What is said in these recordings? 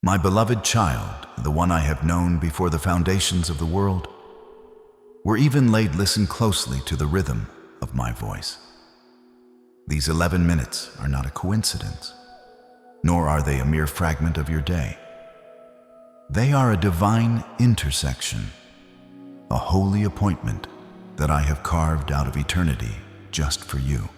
My beloved child, the one I have known before the foundations of the world, were even laid, listen closely to the rhythm of my voice. These 11 minutes are not a coincidence, nor are they a mere fragment of your day. They are a divine intersection, a holy appointment that I have carved out of eternity just for you.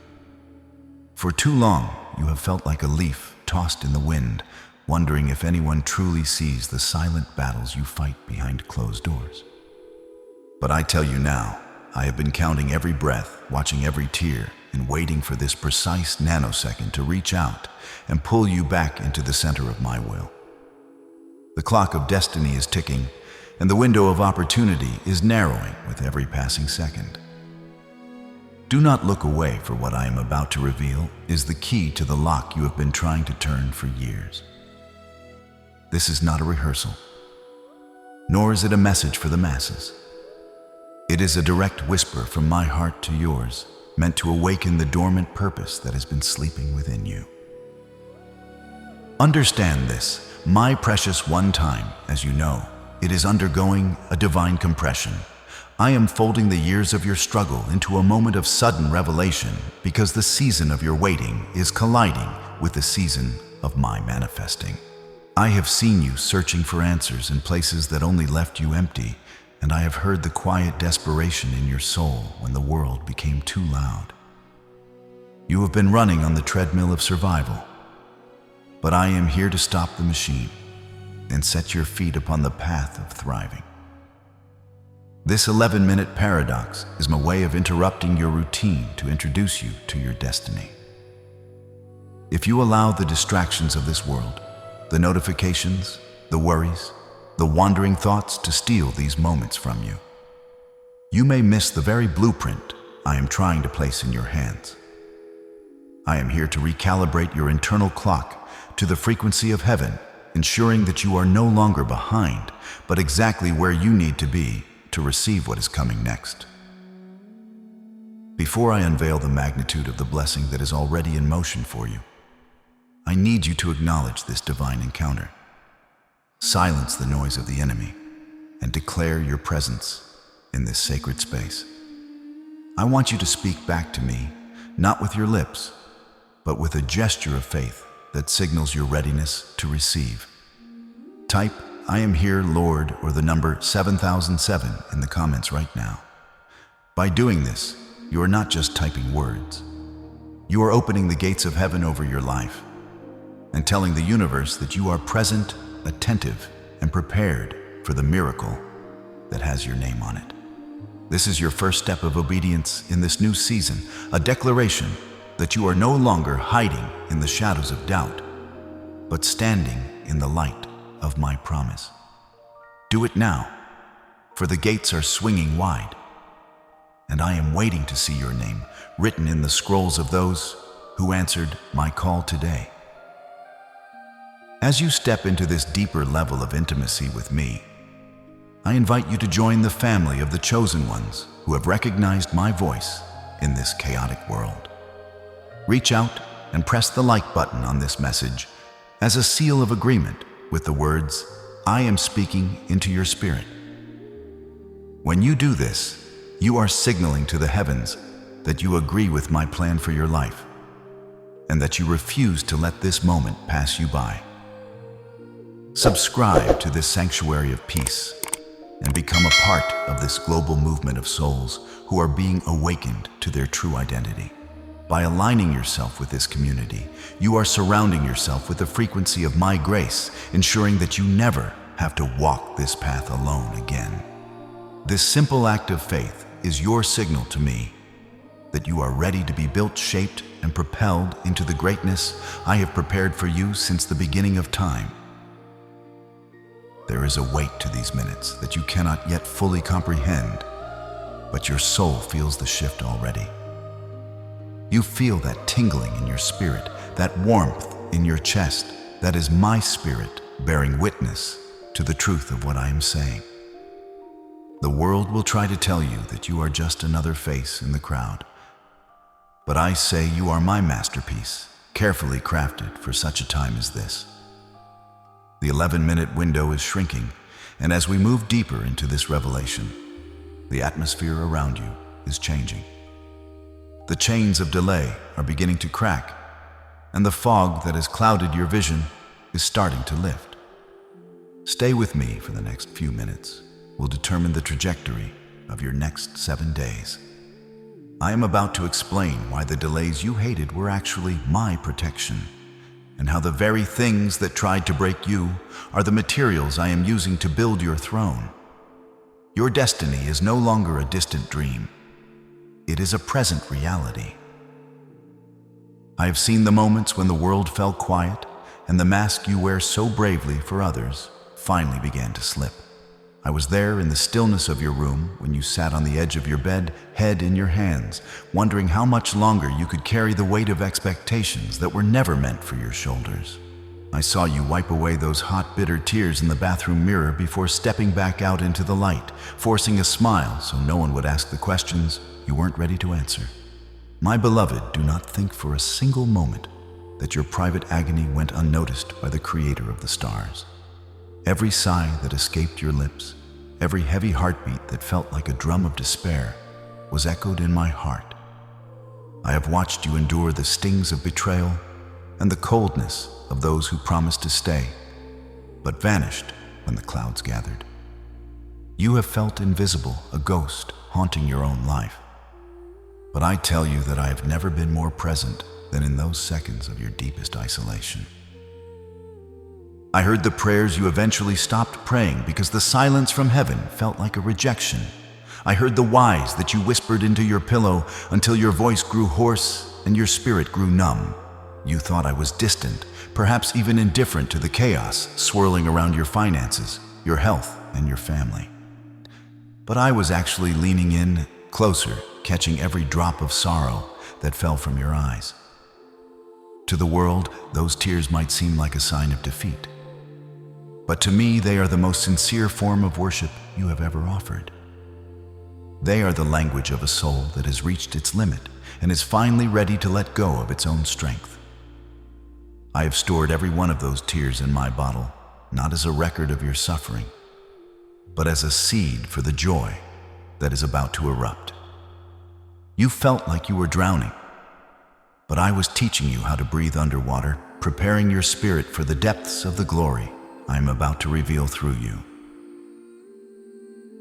For too long, you have felt like a leaf tossed in the wind, wondering if anyone truly sees the silent battles you fight behind closed doors. But I tell you now, I have been counting every breath, watching every tear, and waiting for this precise nanosecond to reach out and pull you back into the center of my will. The clock of destiny is ticking, and the window of opportunity is narrowing with every passing second. Do not look away, for what I am about to reveal is the key to the lock you have been trying to turn for years. This is not a rehearsal, nor is it a message for the masses. It is a direct whisper from my heart to yours, meant to awaken the dormant purpose that has been sleeping within you. Understand this, my precious one. Time, as you know, it is undergoing a divine compression. I am folding the years of your struggle into a moment of sudden revelation, because the season of your waiting is colliding with the season of my manifesting. I have seen you searching for answers in places that only left you empty, and I have heard the quiet desperation in your soul when the world became too loud. You have been running on the treadmill of survival, but I am here to stop the machine and set your feet upon the path of thriving. This 11-minute paradox is my way of interrupting your routine to introduce you to your destiny. If you allow the distractions of this world, the notifications, the worries, the wandering thoughts to steal these moments from you, you may miss the very blueprint I am trying to place in your hands. I am here to recalibrate your internal clock to the frequency of heaven, ensuring that you are no longer behind, but exactly where you need to be to receive what is coming next. Before I unveil the magnitude of the blessing that is already in motion for you, I need you to acknowledge this divine encounter. Silence the noise of the enemy and declare your presence in this sacred space. I want you to speak back to me, not with your lips, but with a gesture of faith that signals your readiness to receive. Type, "I am here, Lord," or the number 7007 in the comments right now. By doing this, you are not just typing words. You are opening the gates of heaven over your life and telling the universe that you are present, attentive, and prepared for the miracle that has your name on it. This is your first step of obedience in this new season, a declaration that you are no longer hiding in the shadows of doubt, but standing in the light of my promise. Do it now, for the gates are swinging wide, and I am waiting to see your name written in the scrolls of those who answered my call today. As you step into this deeper level of intimacy with me, I invite you to join the family of the chosen ones who have recognized my voice in this chaotic world. Reach out and press the like button on this message as a seal of agreement with the words, "I am speaking into your spirit." When you do this, you are signaling to the heavens that you agree with my plan for your life and that you refuse to let this moment pass you by. Subscribe to this sanctuary of peace and become a part of this global movement of souls who are being awakened to their true identity. By aligning yourself with this community, you are surrounding yourself with the frequency of my grace, ensuring that you never have to walk this path alone again. This simple act of faith is your signal to me that you are ready to be built, shaped, and propelled into the greatness I have prepared for you since the beginning of time. There is a weight to these minutes that you cannot yet fully comprehend, but your soul feels the shift already. You feel that tingling in your spirit, that warmth in your chest. That is my spirit bearing witness to the truth of what I am saying. The world will try to tell you that you are just another face in the crowd, but I say you are my masterpiece, carefully crafted for such a time as this. The 11-minute window is shrinking, and as we move deeper into this revelation, the atmosphere around you is changing. The chains of delay are beginning to crack, and the fog that has clouded your vision is starting to lift. Stay with me for the next few minutes. We'll determine the trajectory of your next 7 days. I am about to explain why the delays you hated were actually my protection, and how the very things that tried to break you are the materials I am using to build your throne. Your destiny is no longer a distant dream. It is a present reality. I have seen the moments when the world fell quiet and the mask you wear so bravely for others finally began to slip. I was there in the stillness of your room when you sat on the edge of your bed, head in your hands, wondering how much longer you could carry the weight of expectations that were never meant for your shoulders. I saw you wipe away those hot, bitter tears in the bathroom mirror before stepping back out into the light, forcing a smile so no one would ask the questions you weren't ready to answer. My beloved, do not think for a single moment that your private agony went unnoticed by the Creator of the stars. Every sigh that escaped your lips, every heavy heartbeat that felt like a drum of despair, was echoed in my heart. I have watched you endure the stings of betrayal and the coldness of those who promised to stay, but vanished when the clouds gathered. You have felt invisible, a ghost haunting your own life. But I tell you that I have never been more present than in those seconds of your deepest isolation. I heard the prayers you eventually stopped praying because the silence from heaven felt like a rejection. I heard the whys that you whispered into your pillow until your voice grew hoarse and your spirit grew numb. You thought I was distant, perhaps even indifferent to the chaos swirling around your finances, your health, and your family. But I was actually leaning in, closer, catching every drop of sorrow that fell from your eyes. To the world, those tears might seem like a sign of defeat. But to me, they are the most sincere form of worship you have ever offered. They are the language of a soul that has reached its limit and is finally ready to let go of its own strength. I have stored every one of those tears in my bottle, not as a record of your suffering, but as a seed for the joy that is about to erupt. You felt like you were drowning, but I was teaching you how to breathe underwater, preparing your spirit for the depths of the glory I am about to reveal through you.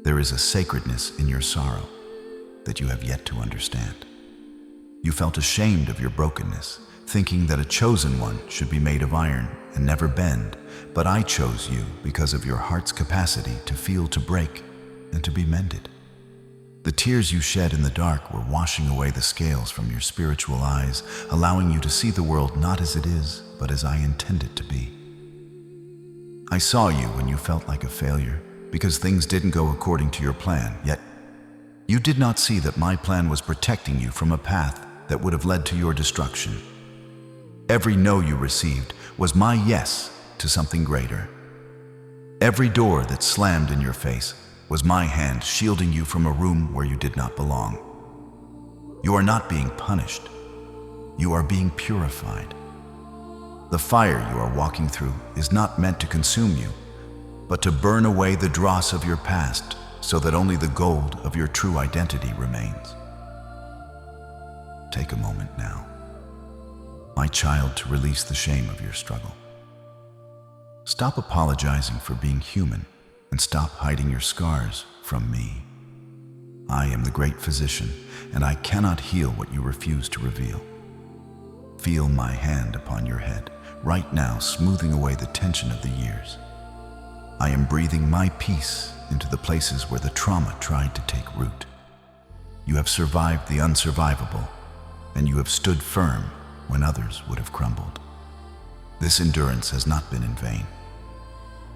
There is a sacredness in your sorrow that you have yet to understand. You felt ashamed of your brokenness, thinking that a chosen one should be made of iron and never bend, but I chose you because of your heart's capacity to feel, to break, and to be mended. The tears you shed in the dark were washing away the scales from your spiritual eyes, allowing you to see the world not as it is, but as I intend it to be. I saw you when you felt like a failure because things didn't go according to your plan, yet you did not see that my plan was protecting you from a path that would have led to your destruction. Every no you received was my yes to something greater. Every door that slammed in your face was my hand shielding you from a room where you did not belong. You are not being punished. You are being purified. The fire you are walking through is not meant to consume you, but to burn away the dross of your past so that only the gold of your true identity remains. Take a moment now, my child, to release the shame of your struggle. Stop apologizing for being human and stop hiding your scars from me. I am the great physician, and I cannot heal what you refuse to reveal. Feel my hand upon your head, right now, smoothing away the tension of the years. I am breathing my peace into the places where the trauma tried to take root. You have survived the unsurvivable, and you have stood firm when others would have crumbled. This endurance has not been in vain.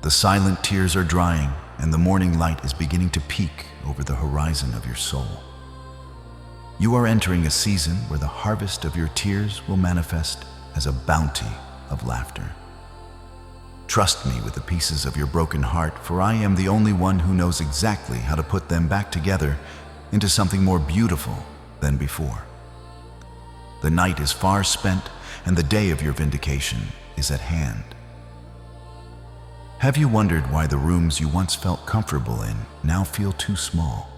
The silent tears are drying, and the morning light is beginning to peek over the horizon of your soul. You are entering a season where the harvest of your tears will manifest as a bounty of laughter. Trust me with the pieces of your broken heart, for I am the only one who knows exactly how to put them back together into something more beautiful than before. The night is far spent, and the day of your vindication is at hand. Have you wondered why the rooms you once felt comfortable in now feel too small?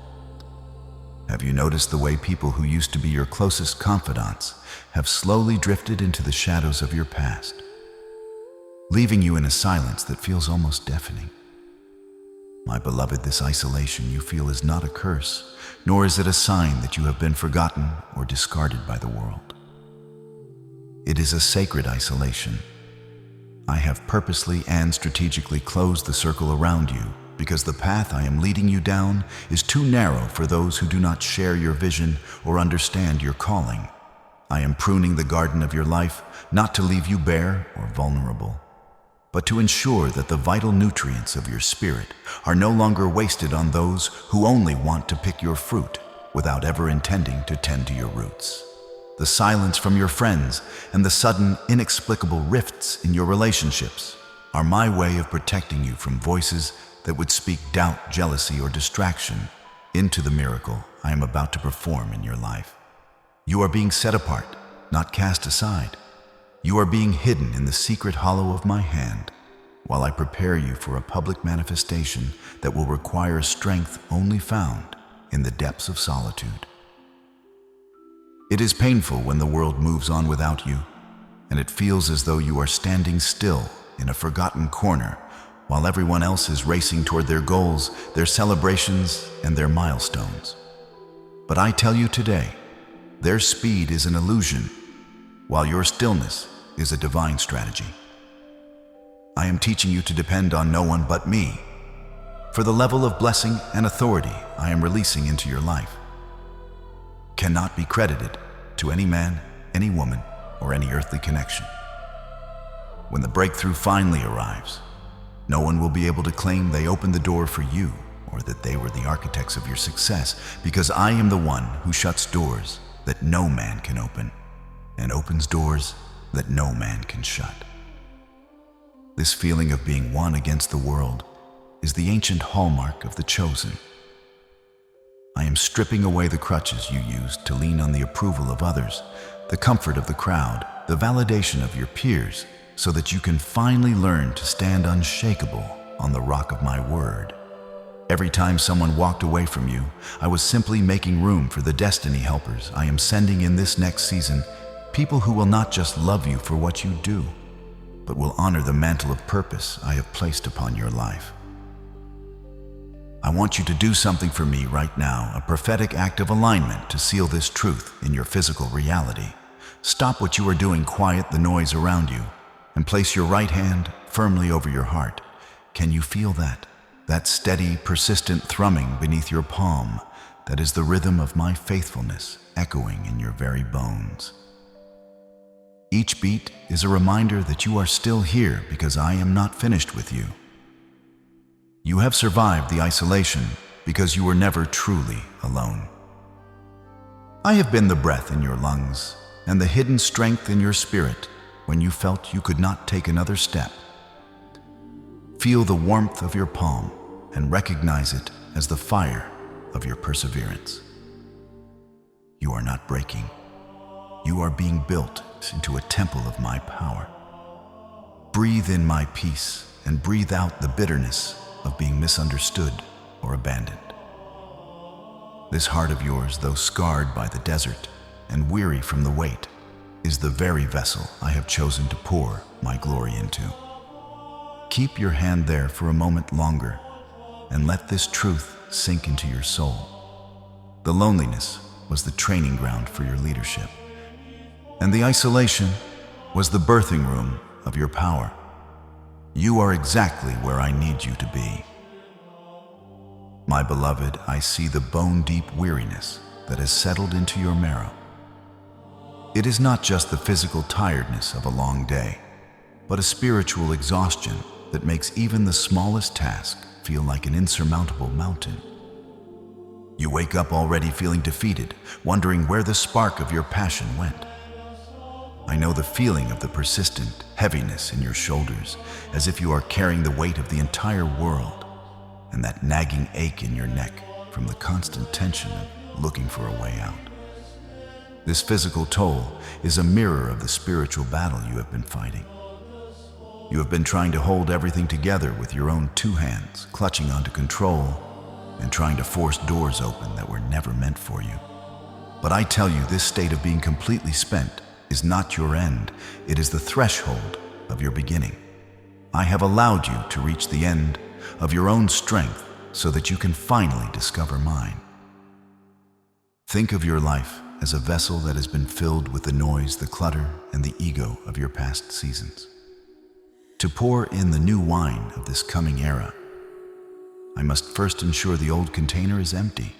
Have you noticed the way people who used to be your closest confidants have slowly drifted into the shadows of your past, leaving you in a silence that feels almost deafening? My beloved, this isolation you feel is not a curse, nor is it a sign that you have been forgotten or discarded by the world. It is a sacred isolation. I have purposely and strategically closed the circle around you because the path I am leading you down is too narrow for those who do not share your vision or understand your calling. I am pruning the garden of your life not to leave you bare or vulnerable, but to ensure that the vital nutrients of your spirit are no longer wasted on those who only want to pick your fruit without ever intending to tend to your roots. The silence from your friends and the sudden, inexplicable rifts in your relationships are my way of protecting you from voices that would speak doubt, jealousy, or distraction into the miracle I am about to perform in your life. You are being set apart, not cast aside. You are being hidden in the secret hollow of my hand while I prepare you for a public manifestation that will require strength only found in the depths of solitude. It is painful when the world moves on without you, and it feels as though you are standing still in a forgotten corner while everyone else is racing toward their goals, their celebrations, and their milestones. But I tell you today, their speed is an illusion, while your stillness is a divine strategy. I am teaching you to depend on no one but me, for the level of blessing and authority I am releasing into your life cannot be credited to any man, any woman, or any earthly connection. When the breakthrough finally arrives, no one will be able to claim they opened the door for you or that they were the architects of your success, because I am the one who shuts doors that no man can open and opens doors that no man can shut. This feeling of being one against the world is the ancient hallmark of the chosen. I am stripping away the crutches you used to lean on the approval of others, the comfort of the crowd, the validation of your peers, so that you can finally learn to stand unshakable on the rock of my word. Every time someone walked away from you, I was simply making room for the destiny helpers I am sending in this next season, people who will not just love you for what you do, but will honor the mantle of purpose I have placed upon your life. I want you to do something for me right now, a prophetic act of alignment to seal this truth in your physical reality. Stop what you are doing, quiet the noise around you, and place your right hand firmly over your heart. Can you feel that? That steady, persistent thrumming beneath your palm that is the rhythm of my faithfulness echoing in your very bones. Each beat is a reminder that you are still here because I am not finished with you. You have survived the isolation because you were never truly alone. I have been the breath in your lungs and the hidden strength in your spirit when you felt you could not take another step. Feel the warmth of your palm and recognize it as the fire of your perseverance. You are not breaking. You are being built into a temple of my power. Breathe in my peace and breathe out the bitterness of being misunderstood or abandoned. This heart of yours, though scarred by the desert and weary from the weight, is the very vessel I have chosen to pour my glory into. Keep your hand there for a moment longer and let this truth sink into your soul. The loneliness was the training ground for your leadership, and the isolation was the birthing room of your power. You are exactly where I need you to be. My beloved, I see the bone-deep weariness that has settled into your marrow. It is not just the physical tiredness of a long day, but a spiritual exhaustion that makes even the smallest task feel like an insurmountable mountain. You wake up already feeling defeated, wondering where the spark of your passion went. I know the feeling of the persistent heaviness in your shoulders, as if you are carrying the weight of the entire world, and that nagging ache in your neck from the constant tension of looking for a way out. This physical toll is a mirror of the spiritual battle you have been fighting. You have been trying to hold everything together with your own two hands, clutching onto control and trying to force doors open that were never meant for you. But I tell you, this state of being completely spent is not your end. It is the threshold of your beginning. I have allowed you to reach the end of your own strength so that you can finally discover mine. Think of your life as a vessel that has been filled with the noise, the clutter, and the ego of your past seasons. To pour in the new wine of this coming era, I must first ensure the old container is empty.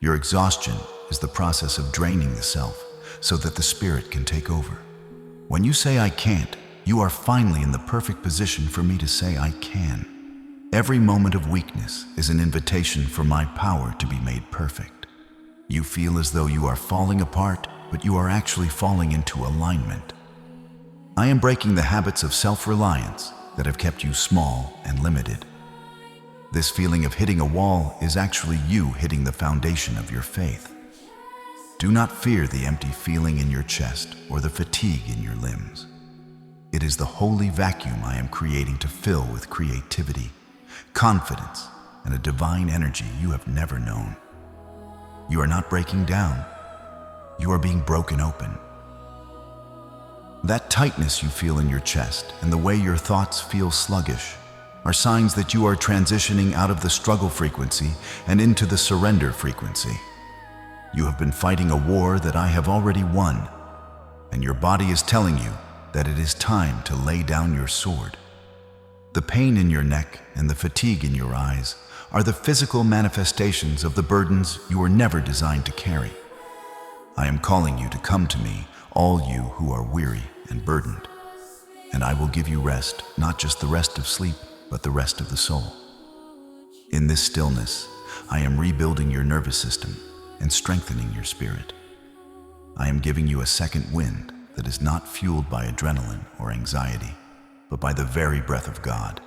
Your exhaustion is the process of draining the self so that the spirit can take over. When you say I can't, you are finally in the perfect position for me to say I can. Every moment of weakness is an invitation for my power to be made perfect. You feel as though you are falling apart, but you are actually falling into alignment. I am breaking the habits of self-reliance that have kept you small and limited. This feeling of hitting a wall is actually you hitting the foundation of your faith. Do not fear the empty feeling in your chest or the fatigue in your limbs. It is the holy vacuum I am creating to fill with creativity, confidence, and a divine energy you have never known. You are not breaking down. You are being broken open. That tightness you feel in your chest and the way your thoughts feel sluggish are signs that you are transitioning out of the struggle frequency and into the surrender frequency. You have been fighting a war that I have already won, and your body is telling you that it is time to lay down your sword. The pain in your neck and the fatigue in your eyes are the physical manifestations of the burdens you were never designed to carry. I am calling you to come to me, all you who are weary and burdened, and I will give you rest, not just the rest of sleep, but the rest of the soul. In this stillness, I am rebuilding your nervous system and strengthening your spirit. I am giving you a second wind that is not fueled by adrenaline or anxiety, but by the very breath of God.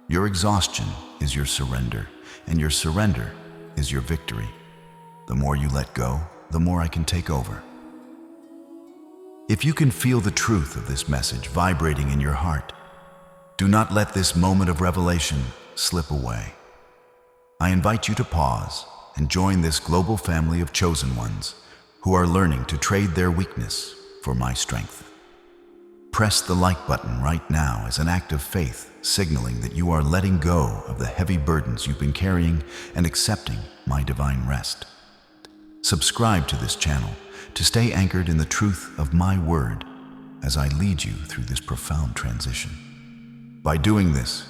Your exhaustion is your surrender, and your surrender is your victory. The more you let go, the more I can take over. If you can feel the truth of this message vibrating in your heart, do not let this moment of revelation slip away. I invite you to pause and join this global family of chosen ones who are learning to trade their weakness for my strength. Press the like button right now as an act of faith, signaling that you are letting go of the heavy burdens you've been carrying and accepting my divine rest. Subscribe to this channel to stay anchored in the truth of my word as I lead you through this profound transition. By doing this,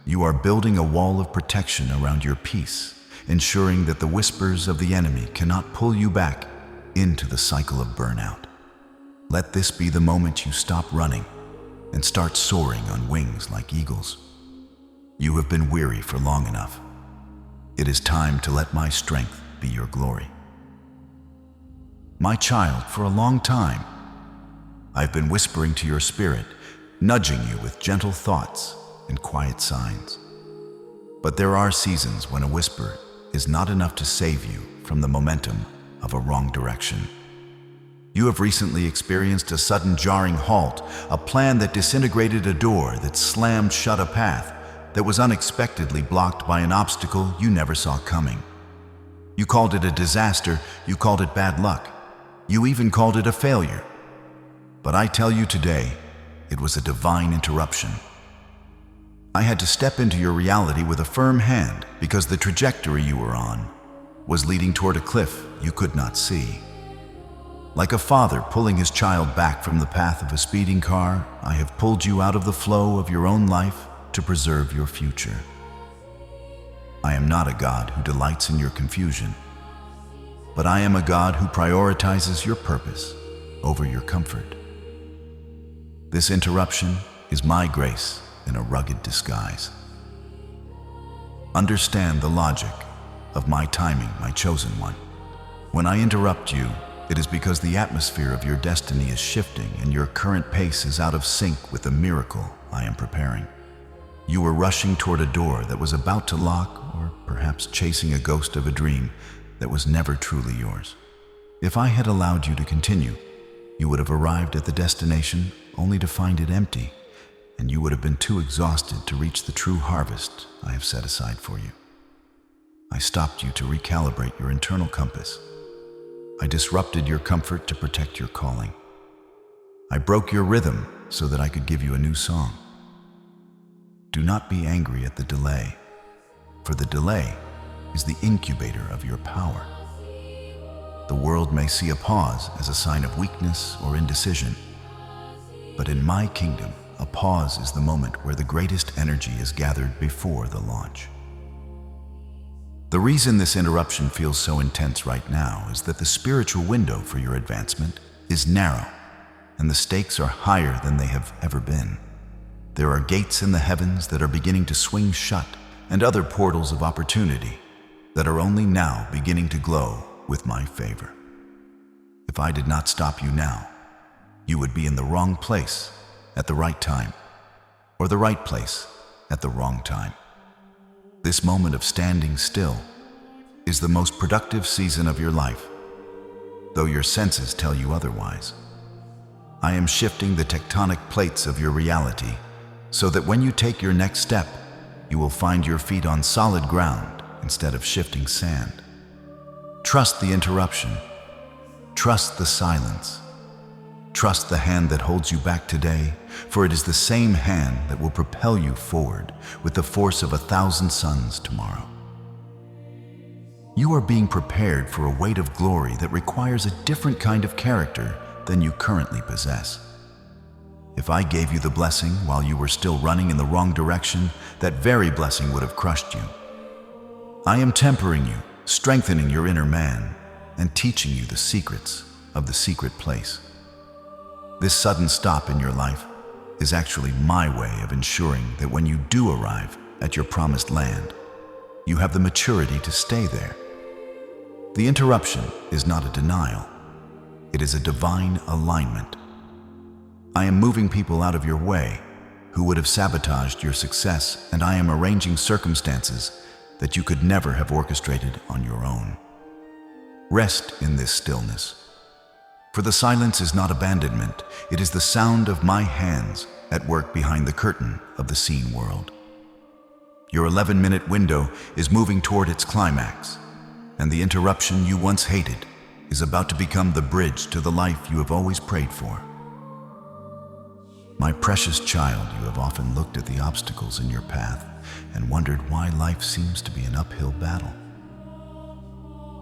you are building a wall of protection around your peace, ensuring that the whispers of the enemy cannot pull you back into the cycle of burnout. Let this be the moment you stop running and start soaring on wings like eagles. You have been weary for long enough. It is time to let my strength be your glory. My child, for a long time, I've been whispering to your spirit, nudging you with gentle thoughts and quiet signs. But there are seasons when a whisper is not enough to save you from the momentum of a wrong direction. You have recently experienced a sudden jarring halt, a plan that disintegrated a door that slammed shut a path that was unexpectedly blocked by an obstacle you never saw coming. You called it a disaster, you called it bad luck, you even called it a failure. But I tell you today, it was a divine interruption. I had to step into your reality with a firm hand because the trajectory you were on was leading toward a cliff you could not see. Like a father pulling his child back from the path of a speeding car, I have pulled you out of the flow of your own life to preserve your future. I am not a God who delights in your confusion, but I am a God who prioritizes your purpose over your comfort. This interruption is my grace in a rugged disguise. Understand the logic of my timing, my chosen one. When I interrupt you, it is because the atmosphere of your destiny is shifting and your current pace is out of sync with the miracle I am preparing. You were rushing toward a door that was about to lock, or perhaps chasing a ghost of a dream that was never truly yours. If I had allowed you to continue, you would have arrived at the destination only to find it empty. and you would have been too exhausted to reach the true harvest I have set aside for you. I stopped you to recalibrate your internal compass. I disrupted your comfort to protect your calling. I broke your rhythm so that I could give you a new song. Do not be angry at the delay, for the delay is the incubator of your power. The world may see a pause as a sign of weakness or indecision, but in my kingdom, a pause is the moment where the greatest energy is gathered before the launch. The reason this interruption feels so intense right now is that the spiritual window for your advancement is narrow, and the stakes are higher than they have ever been. There are gates in the heavens that are beginning to swing shut, and other portals of opportunity that are only now beginning to glow with my favor. If I did not stop you now, you would be in the wrong place at the right time, or the right place at the wrong time. This moment of standing still is the most productive season of your life, though your senses tell you otherwise. I am shifting the tectonic plates of your reality so that when you take your next step, you will find your feet on solid ground instead of shifting sand. Trust the interruption. Trust the silence. Trust the hand that holds you back today, for it is the same hand that will propel you forward with the force of 1,000 suns tomorrow. You are being prepared for a weight of glory that requires a different kind of character than you currently possess. If I gave you the blessing while you were still running in the wrong direction, that very blessing would have crushed you. I am tempering you, strengthening your inner man, and teaching you the secrets of the secret place. This sudden stop in your life is actually my way of ensuring that when you do arrive at your promised land, you have the maturity to stay there. The interruption is not a denial. It is a divine alignment. I am moving people out of your way who would have sabotaged your success, and I am arranging circumstances that you could never have orchestrated on your own. Rest in this stillness. For the silence is not abandonment, it is the sound of my hands at work behind the curtain of the seen world. Your 11-minute window is moving toward its climax, and the interruption you once hated is about to become the bridge to the life you have always prayed for. My precious child, you have often looked at the obstacles in your path and wondered why life seems to be an uphill battle,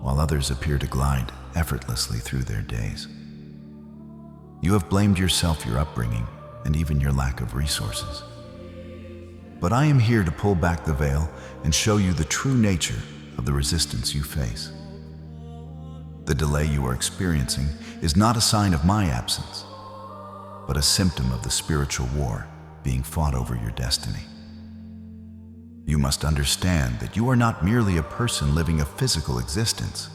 while others appear to glide effortlessly through their days. You have blamed yourself, your upbringing, and even your lack of resources. But I am here to pull back the veil and show you the true nature of the resistance you face. The delay you are experiencing is not a sign of my absence, but a symptom of the spiritual war being fought over your destiny. You must understand that you are not merely a person living a physical existence.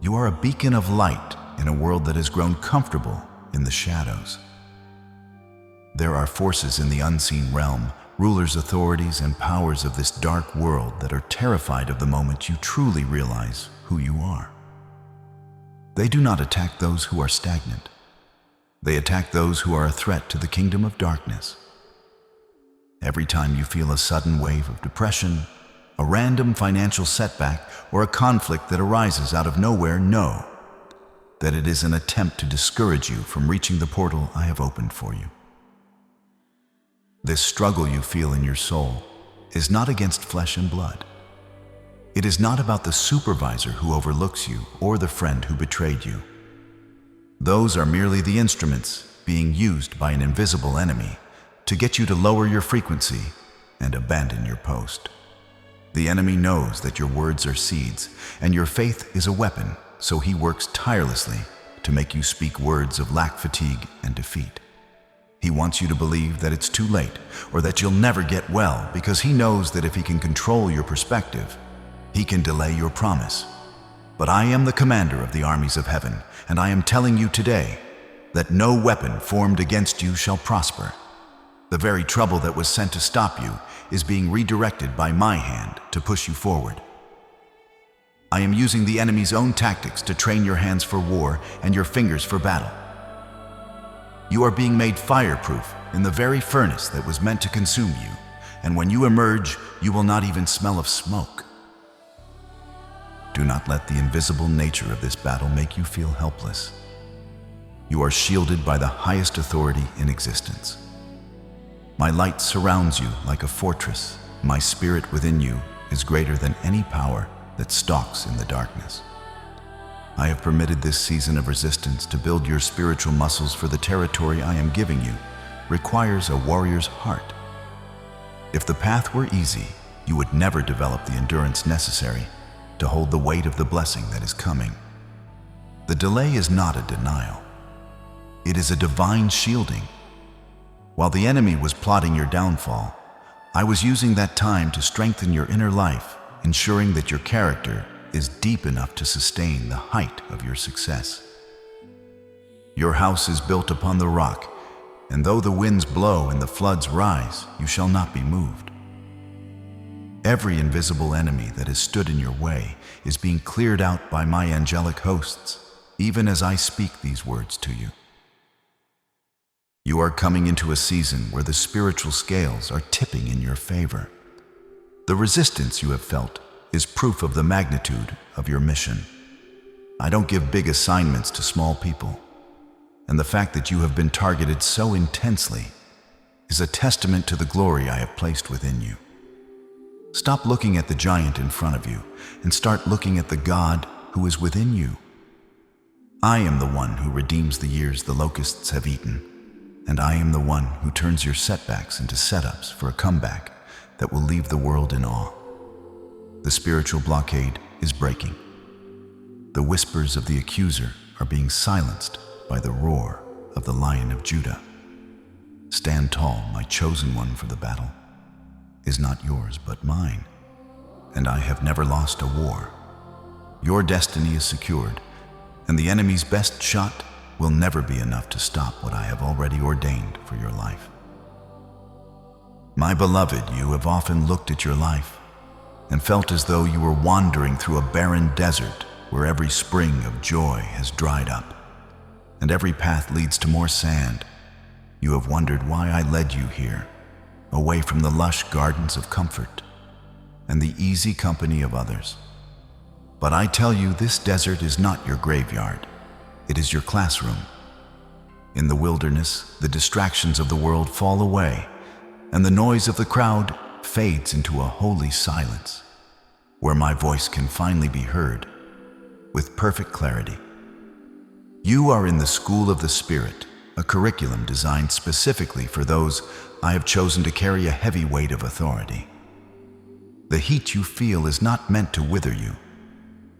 You are a beacon of light in a world that has grown comfortable in the shadows. There are forces in the unseen realm, rulers, authorities, and powers of this dark world that are terrified of the moment you truly realize who you are. They do not attack those who are stagnant. They attack those who are a threat to the kingdom of darkness. Every time you feel a sudden wave of depression, a random financial setback, or a conflict that arises out of nowhere, know that it is an attempt to discourage you from reaching the portal I have opened for you. This struggle you feel in your soul is not against flesh and blood. It is not about the supervisor who overlooks you or the friend who betrayed you. Those are merely the instruments being used by an invisible enemy to get you to lower your frequency and abandon your post. The enemy knows that your words are seeds and your faith is a weapon, so he works tirelessly to make you speak words of lack, fatigue, and defeat. He wants you to believe that it's too late or that you'll never get well, because he knows that if he can control your perspective, he can delay your promise. But I am the commander of the armies of heaven, and I am telling you today that no weapon formed against you shall prosper. The very trouble that was sent to stop you is being redirected by my hand to push you forward. I am using the enemy's own tactics to train your hands for war and your fingers for battle. You are being made fireproof in the very furnace that was meant to consume you, and when you emerge, you will not even smell of smoke. Do not let the invisible nature of this battle make you feel helpless. You are shielded by the highest authority in existence. My light surrounds you like a fortress. My spirit within you is greater than any power that stalks in the darkness. I have permitted this season of resistance to build your spiritual muscles, for the territory I am giving you requires a warrior's heart. If the path were easy, you would never develop the endurance necessary to hold the weight of the blessing that is coming. The delay is not a denial. It is a divine shielding. While the enemy was plotting your downfall, I was using that time to strengthen your inner life, ensuring that your character is deep enough to sustain the height of your success. Your house is built upon the rock, and though the winds blow and the floods rise, you shall not be moved. Every invisible enemy that has stood in your way is being cleared out by my angelic hosts, even as I speak these words to you. You are coming into a season where the spiritual scales are tipping in your favor. The resistance you have felt is proof of the magnitude of your mission. I don't give big assignments to small people, and the fact that you have been targeted so intensely is a testament to the glory I have placed within you. Stop looking at the giant in front of you and start looking at the God who is within you. I am the one who redeems the years the locusts have eaten, and I am the one who turns your setbacks into setups for a comeback that will leave the world in awe. The spiritual blockade is breaking. The whispers of the accuser are being silenced by the roar of the Lion of Judah. Stand tall, my chosen one, for the battle is not yours but mine, and I have never lost a war. Your destiny is secured, and the enemy's best shot will never be enough to stop what I have already ordained for your life. My beloved, you have often looked at your life and felt as though you were wandering through a barren desert where every spring of joy has dried up and every path leads to more sand. You have wondered why I led you here, away from the lush gardens of comfort and the easy company of others. But I tell you, this desert is not your graveyard. It is your classroom. In the wilderness, the distractions of the world fall away, and the noise of the crowd fades into a holy silence, where my voice can finally be heard with perfect clarity. You are in the school of the Spirit, a curriculum designed specifically for those I have chosen to carry a heavy weight of authority. The heat you feel is not meant to wither you,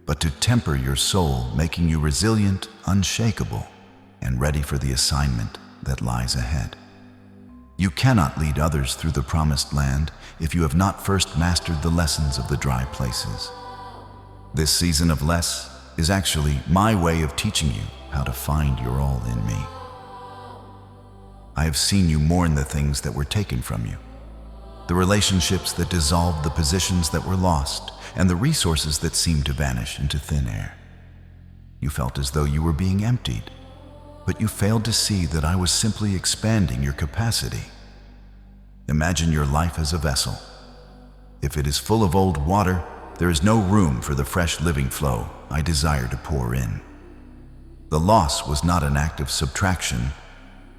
but to temper your soul, making you resilient, unshakable, and ready for the assignment that lies ahead. You cannot lead others through the promised land if you have not first mastered the lessons of the dry places. This season of less is actually my way of teaching you how to find your all in me. I have seen you mourn the things that were taken from you, the relationships that dissolved, the positions that were lost, and the resources that seemed to vanish into thin air. You felt as though you were being emptied, but you failed to see that I was simply expanding your capacity. Imagine your life as a vessel. If it is full of old water, there is no room for the fresh living flow I desire to pour in. The loss was not an act of subtraction,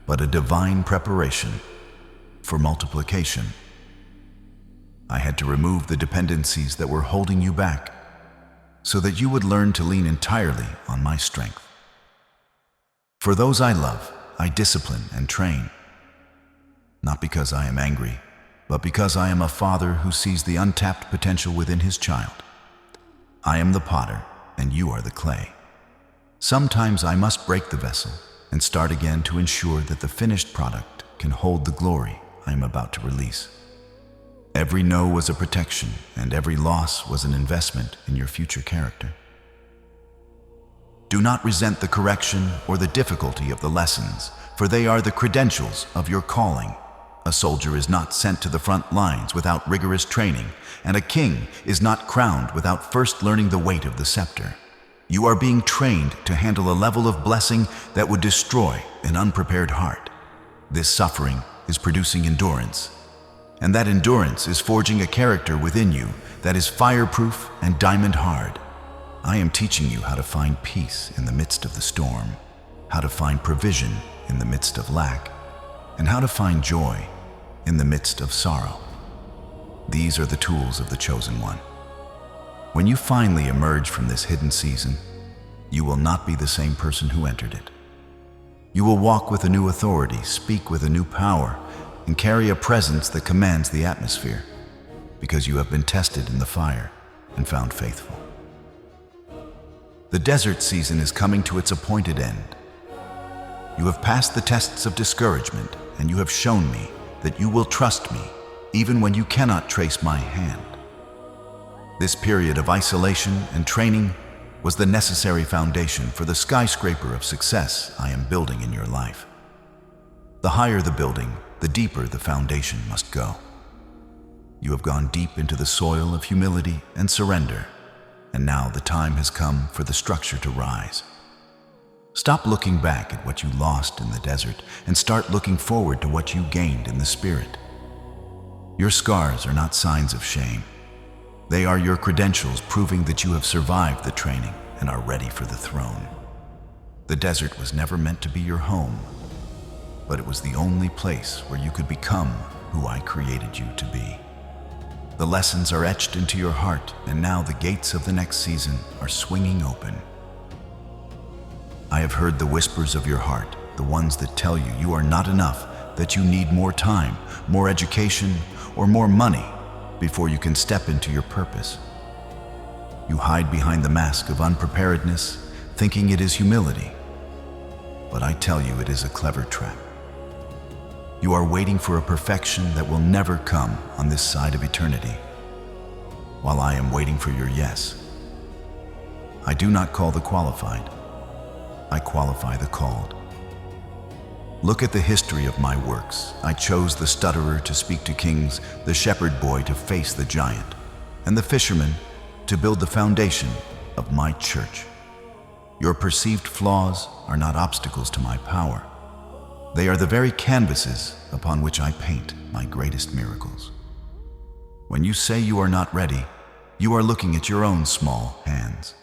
but a divine preparation for multiplication. I had to remove the dependencies that were holding you back so that you would learn to lean entirely on my strength. For those I love, I discipline and train, not because I am angry, but because I am a father who sees the untapped potential within his child. I am the potter, and you are the clay. Sometimes I must break the vessel and start again to ensure that the finished product can hold the glory I am about to release. Every no was a protection, and every loss was an investment in your future character. Do not resent the correction or the difficulty of the lessons, for they are the credentials of your calling. A soldier is not sent to the front lines without rigorous training, and a king is not crowned without first learning the weight of the scepter. You are being trained to handle a level of blessing that would destroy an unprepared heart. This suffering is producing endurance, and that endurance is forging a character within you that is fireproof and diamond hard. I am teaching you how to find peace in the midst of the storm, how to find provision in the midst of lack, and how to find joy in the midst of sorrow. These are the tools of the chosen one. When you finally emerge from this hidden season, you will not be the same person who entered it. You will walk with a new authority, speak with a new power, and carry a presence that commands the atmosphere, because you have been tested in the fire and found faithful. The desert season is coming to its appointed end. You have passed the tests of discouragement, and you have shown me that you will trust me even when you cannot trace my hand. This period of isolation and training was the necessary foundation for the skyscraper of success I am building in your life. The higher the building, the deeper the foundation must go. You have gone deep into the soil of humility and surrender, and now the time has come for the structure to rise. Stop looking back at what you lost in the desert and start looking forward to what you gained in the spirit. Your scars are not signs of shame. They are your credentials proving that you have survived the training and are ready for the throne. The desert was never meant to be your home, but it was the only place where you could become who I created you to be. The lessons are etched into your heart, and now the gates of the next season are swinging open. I have heard the whispers of your heart, the ones that tell you you are not enough, that you need more time, more education, or more money before you can step into your purpose. You hide behind the mask of unpreparedness, thinking it is humility. But I tell you, it is a clever trap. You are waiting for a perfection that will never come on this side of eternity, while I am waiting for your yes. I do not call the qualified, I qualify the called. Look at the history of my works. I chose the stutterer to speak to kings, the shepherd boy to face the giant, and the fisherman to build the foundation of my church. Your perceived flaws are not obstacles to my power. They are the very canvases upon which I paint my greatest miracles. When you say you are not ready, you are looking at your own small hands.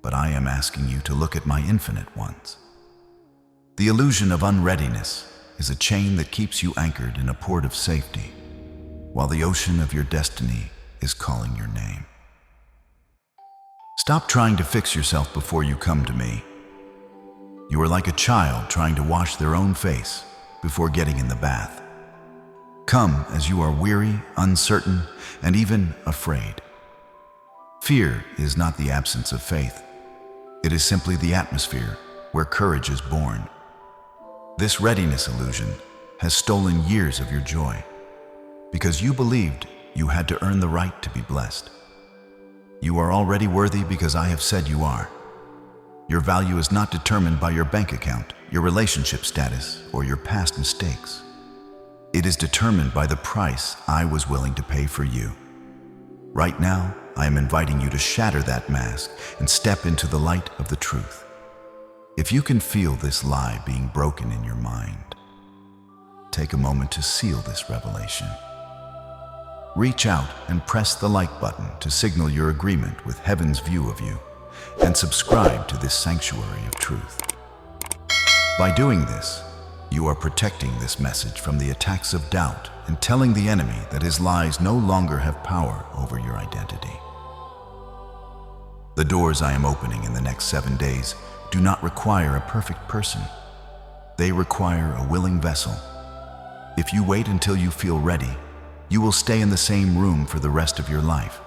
But I am asking you to look at my infinite ones. The illusion of unreadiness is a chain that keeps you anchored in a port of safety, while the ocean of your destiny is calling your name. Stop trying to fix yourself before you come to me. You are like a child trying to wash their own face before getting in the bath. Come as you are weary, uncertain, and even afraid. Fear is not the absence of faith. It is simply the atmosphere where courage is born. This readiness illusion has stolen years of your joy because you believed you had to earn the right to be blessed. You are already worthy because I have said you are. Your value is not determined by your bank account, your relationship status, or your past mistakes. It is determined by the price I was willing to pay for you. Right now, I am inviting you to shatter that mask and step into the light of the truth. If you can feel this lie being broken in your mind, take a moment to seal this revelation. Reach out and press the like button to signal your agreement with heaven's view of you, and subscribe to this sanctuary of truth. By doing this, you are protecting this message from the attacks of doubt and telling the enemy that his lies no longer have power over your identity. The doors I am opening in the next 7 days do not require a perfect person. They require a willing vessel. If you wait until you feel ready, you will stay in the same room for the rest of your life.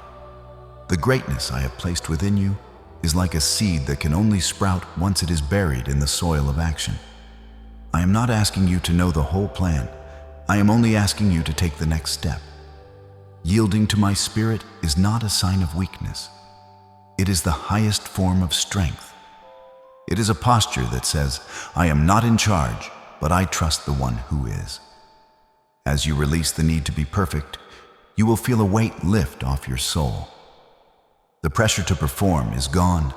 The greatness I have placed within you is like a seed that can only sprout once it is buried in the soil of action. I am not asking you to know the whole plan. I am only asking you to take the next step. Yielding to my spirit is not a sign of weakness. It is the highest form of strength. It is a posture that says, I am not in charge, but I trust the one who is. As you release the need to be perfect, you will feel a weight lift off your soul. The pressure to perform is gone,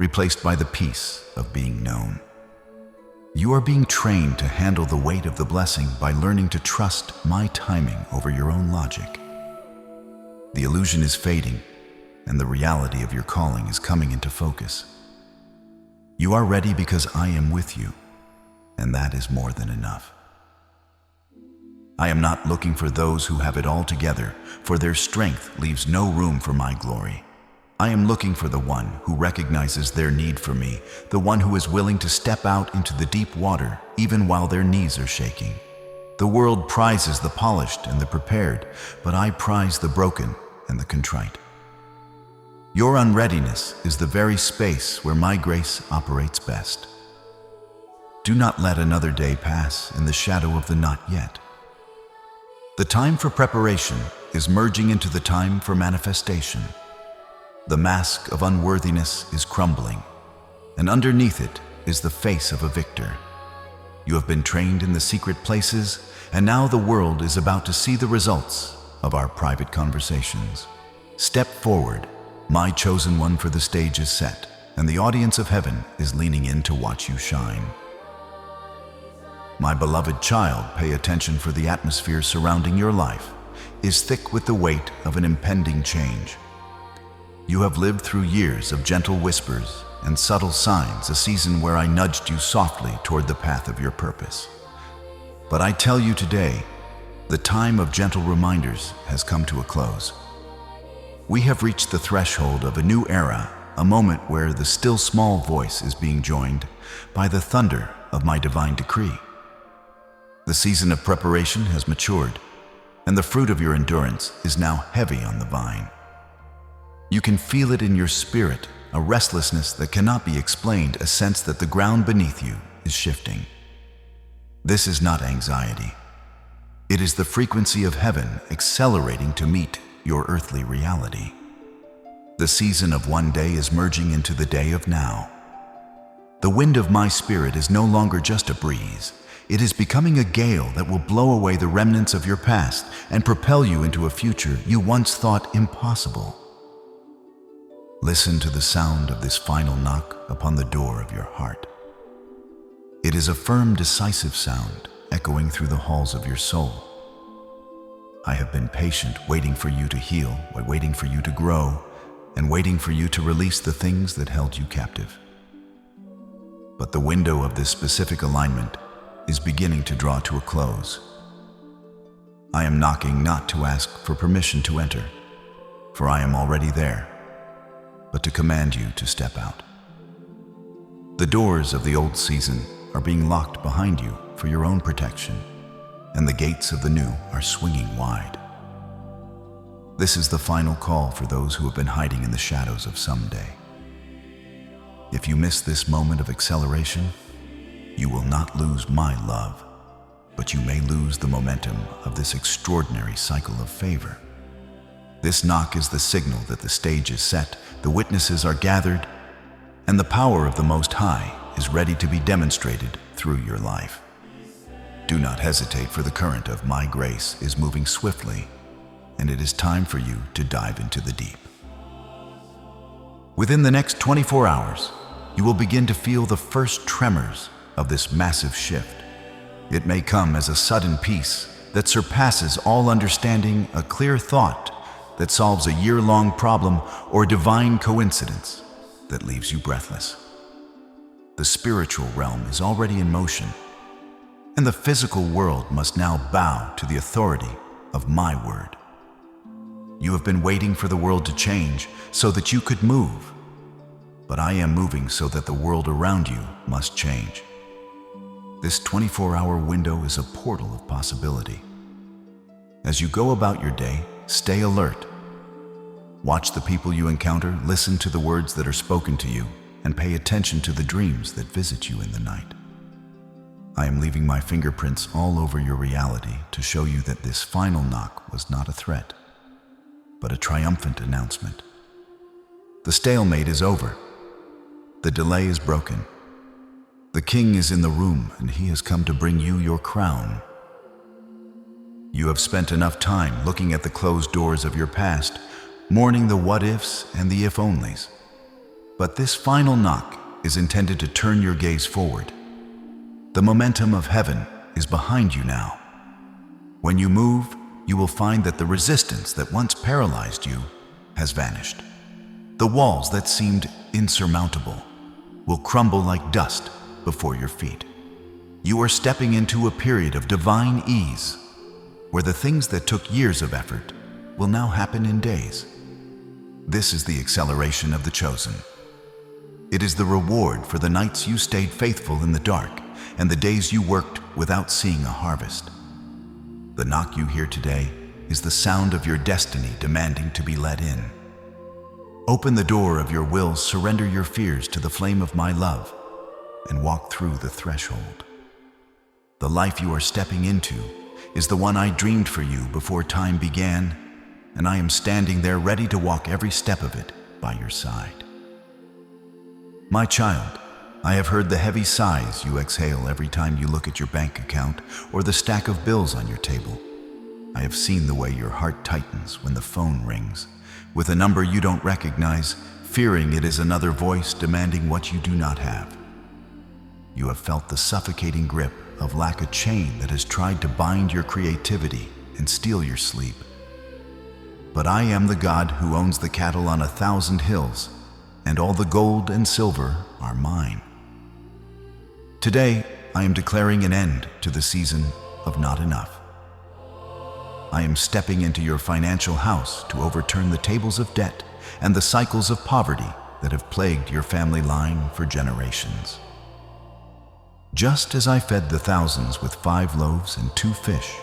replaced by the peace of being known. You are being trained to handle the weight of the blessing by learning to trust my timing over your own logic. The illusion is fading, and the reality of your calling is coming into focus. You are ready because I am with you, and that is more than enough. I am not looking for those who have it all together, for their strength leaves no room for my glory. I am looking for the one who recognizes their need for me, the one who is willing to step out into the deep water even while their knees are shaking. The world prizes the polished and the prepared, but I prize the broken and the contrite. Your unreadiness is the very space where my grace operates best. Do not let another day pass in the shadow of the not yet. The time for preparation is merging into the time for manifestation. The mask of unworthiness is crumbling, and underneath it is the face of a victor. You have been trained in the secret places, and now the world is about to see the results of our private conversations. Step forward, my chosen one, for the stage is set, and the audience of heaven is leaning in to watch you shine. My beloved child, pay attention, for the atmosphere surrounding your life is thick with the weight of an impending change. You have lived through years of gentle whispers and subtle signs, a season where I nudged you softly toward the path of your purpose. But I tell you today, the time of gentle reminders has come to a close. We have reached the threshold of a new era, a moment where the still small voice is being joined by the thunder of my divine decree. The season of preparation has matured, and the fruit of your endurance is now heavy on the vine. You can feel it in your spirit, a restlessness that cannot be explained, a sense that the ground beneath you is shifting. This is not anxiety. It is the frequency of heaven accelerating to meet your earthly reality. The season of one day is merging into the day of now. The wind of my spirit is no longer just a breeze. It is becoming a gale that will blow away the remnants of your past and propel you into a future you once thought impossible. Listen to the sound of this final knock upon the door of your heart. It is a firm, decisive sound echoing through the halls of your soul. I have been patient, waiting for you to heal, waiting for you to grow, and waiting for you to release the things that held you captive. But the window of this specific alignment is beginning to draw to a close. I am knocking not to ask for permission to enter, for I am already there, but to command you to step out. The doors of the old season are being locked behind you for your own protection, and the gates of the new are swinging wide. This is the final call for those who have been hiding in the shadows of someday. If you miss this moment of acceleration, you will not lose my love, but you may lose the momentum of this extraordinary cycle of favor. This knock is the signal that the stage is set, the witnesses are gathered, and the power of the Most High is ready to be demonstrated through your life. Do not hesitate, for the current of my grace is moving swiftly, and it is time for you to dive into the deep. Within the next 24 hours, you will begin to feel the first tremors of this massive shift. It may come as a sudden peace that surpasses all understanding, a clear thought that solves a year-long problem, or divine coincidence that leaves you breathless. The spiritual realm is already in motion, and the physical world must now bow to the authority of my word. You have been waiting for the world to change so that you could move, but I am moving so that the world around you must change. This 24-hour window is a portal of possibility. As you go about your day, stay alert. Watch the people you encounter, listen to the words that are spoken to you, and pay attention to the dreams that visit you in the night. I am leaving my fingerprints all over your reality to show you that this final knock was not a threat, but a triumphant announcement. The stalemate is over. The delay is broken. The king is in the room, and he has come to bring you your crown. You have spent enough time looking at the closed doors of your past, mourning the what-ifs and the if-onlys. But this final knock is intended to turn your gaze forward. The momentum of heaven is behind you now. When you move, you will find that the resistance that once paralyzed you has vanished. The walls that seemed insurmountable will crumble like dust before your feet. You are stepping into a period of divine ease, where the things that took years of effort will now happen in days. This is the acceleration of the chosen. It is the reward for the nights you stayed faithful in the dark and the days you worked without seeing a harvest. The knock you hear today is the sound of your destiny demanding to be let in. Open the door of your will, surrender your fears to the flame of my love, and walk through the threshold. The life you are stepping into is the one I dreamed for you before time began, and I am standing there ready to walk every step of it by your side. My child, I have heard the heavy sighs you exhale every time you look at your bank account or the stack of bills on your table. I have seen the way your heart tightens when the phone rings, with a number you don't recognize, fearing it is another voice demanding what you do not have. You have felt the suffocating grip of lack, a chain that has tried to bind your creativity and steal your sleep. But I am the God who owns the cattle on 1,000 hills, and all the gold and silver are mine. Today, I am declaring an end to the season of not enough. I am stepping into your financial house to overturn the tables of debt and the cycles of poverty that have plagued your family line for generations. Just as I fed the thousands with 5 loaves and 2 fish,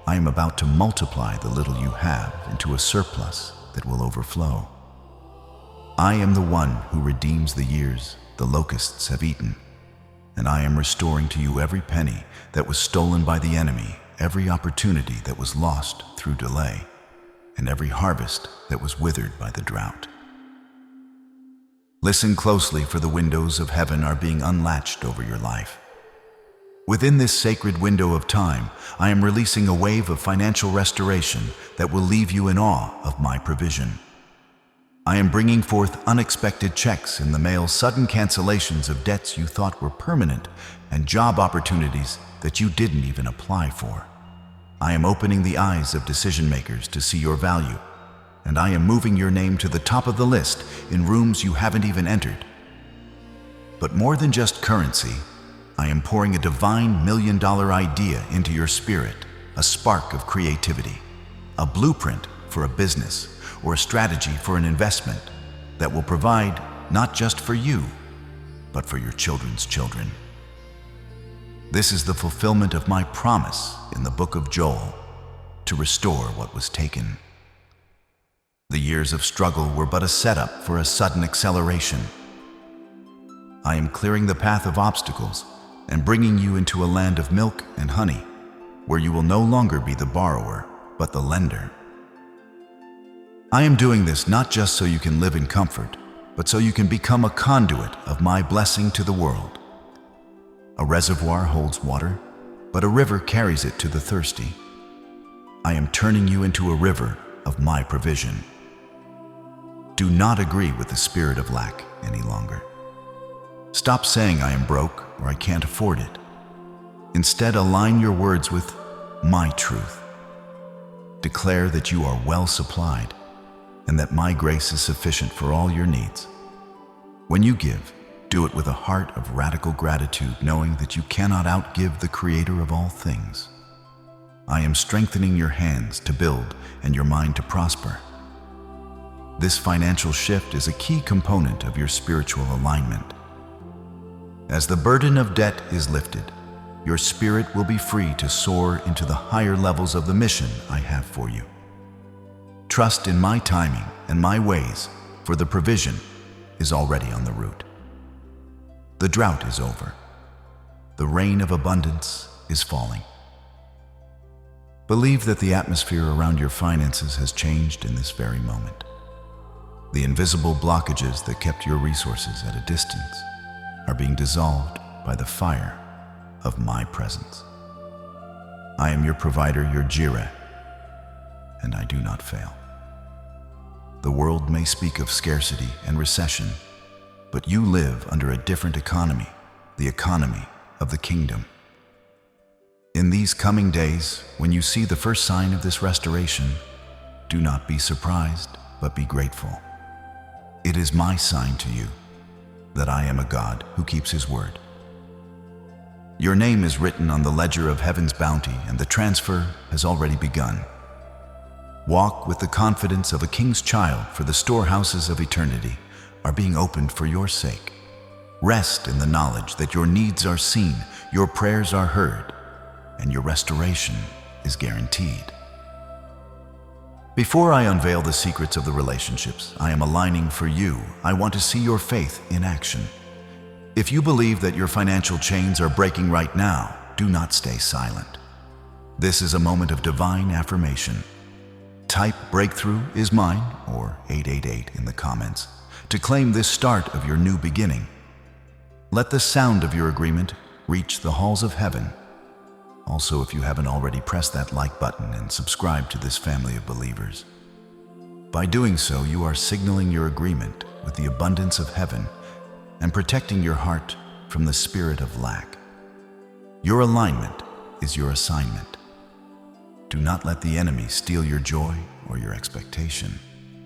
I am about to multiply the little you have into a surplus that will overflow. I am the one who redeems the years the locusts have eaten, and I am restoring to you every penny that was stolen by the enemy, every opportunity that was lost through delay, and every harvest that was withered by the drought. Listen closely, for the windows of heaven are being unlatched over your life. Within this sacred window of time, I am releasing a wave of financial restoration that will leave you in awe of my provision. I am bringing forth unexpected checks in the mail, sudden cancellations of debts you thought were permanent, and job opportunities that you didn't even apply for. I am opening the eyes of decision makers to see your value, and I am moving your name to the top of the list in rooms you haven't even entered. But more than just currency, I am pouring a divine $1 million idea into your spirit, a spark of creativity, a blueprint for a business or a strategy for an investment that will provide not just for you, but for your children's children. This is the fulfillment of my promise in the book of Joel to restore what was taken. The years of struggle were but a setup for a sudden acceleration. I am clearing the path of obstacles and bringing you into a land of milk and honey, where you will no longer be the borrower, but the lender. I am doing this not just so you can live in comfort, but so you can become a conduit of my blessing to the world. A reservoir holds water, but a river carries it to the thirsty. I am turning you into a river of my provision. Do not agree with the spirit of lack any longer. Stop saying I am broke or I can't afford it. Instead, align your words with my truth. Declare that you are well supplied and that my grace is sufficient for all your needs. When you give, do it with a heart of radical gratitude, knowing that you cannot outgive the Creator of all things. I am strengthening your hands to build and your mind to prosper. This financial shift is a key component of your spiritual alignment. As the burden of debt is lifted, your spirit will be free to soar into the higher levels of the mission I have for you. Trust in my timing and my ways, for the provision is already on the route. The drought is over. The rain of abundance is falling. Believe that the atmosphere around your finances has changed in this very moment. The invisible blockages that kept your resources at a distance are being dissolved by the fire of my presence. I am your provider, your Jireh, and I do not fail. The world may speak of scarcity and recession, but you live under a different economy, the economy of the kingdom. In these coming days, when you see the first sign of this restoration, do not be surprised, but be grateful. It is my sign to you that I am a God who keeps his word. Your name is written on the ledger of heaven's bounty, and the transfer has already begun. Walk with the confidence of a king's child, for the storehouses of eternity are being opened for your sake. Rest in the knowledge that your needs are seen, your prayers are heard, and your restoration is guaranteed. Before I unveil the secrets of the relationships I am aligning for you, I want to see your faith in action. If you believe that your financial chains are breaking right now, do not stay silent. This is a moment of divine affirmation. Type "breakthrough is mine" or 888 in the comments to claim this start of your new beginning. Let the sound of your agreement reach the halls of heaven. Also, if you haven't already, press that like button and subscribe to this family of believers. By doing so, you are signaling your agreement with the abundance of heaven and protecting your heart from the spirit of lack. Your alignment is your assignment. Do not let the enemy steal your joy or your expectation.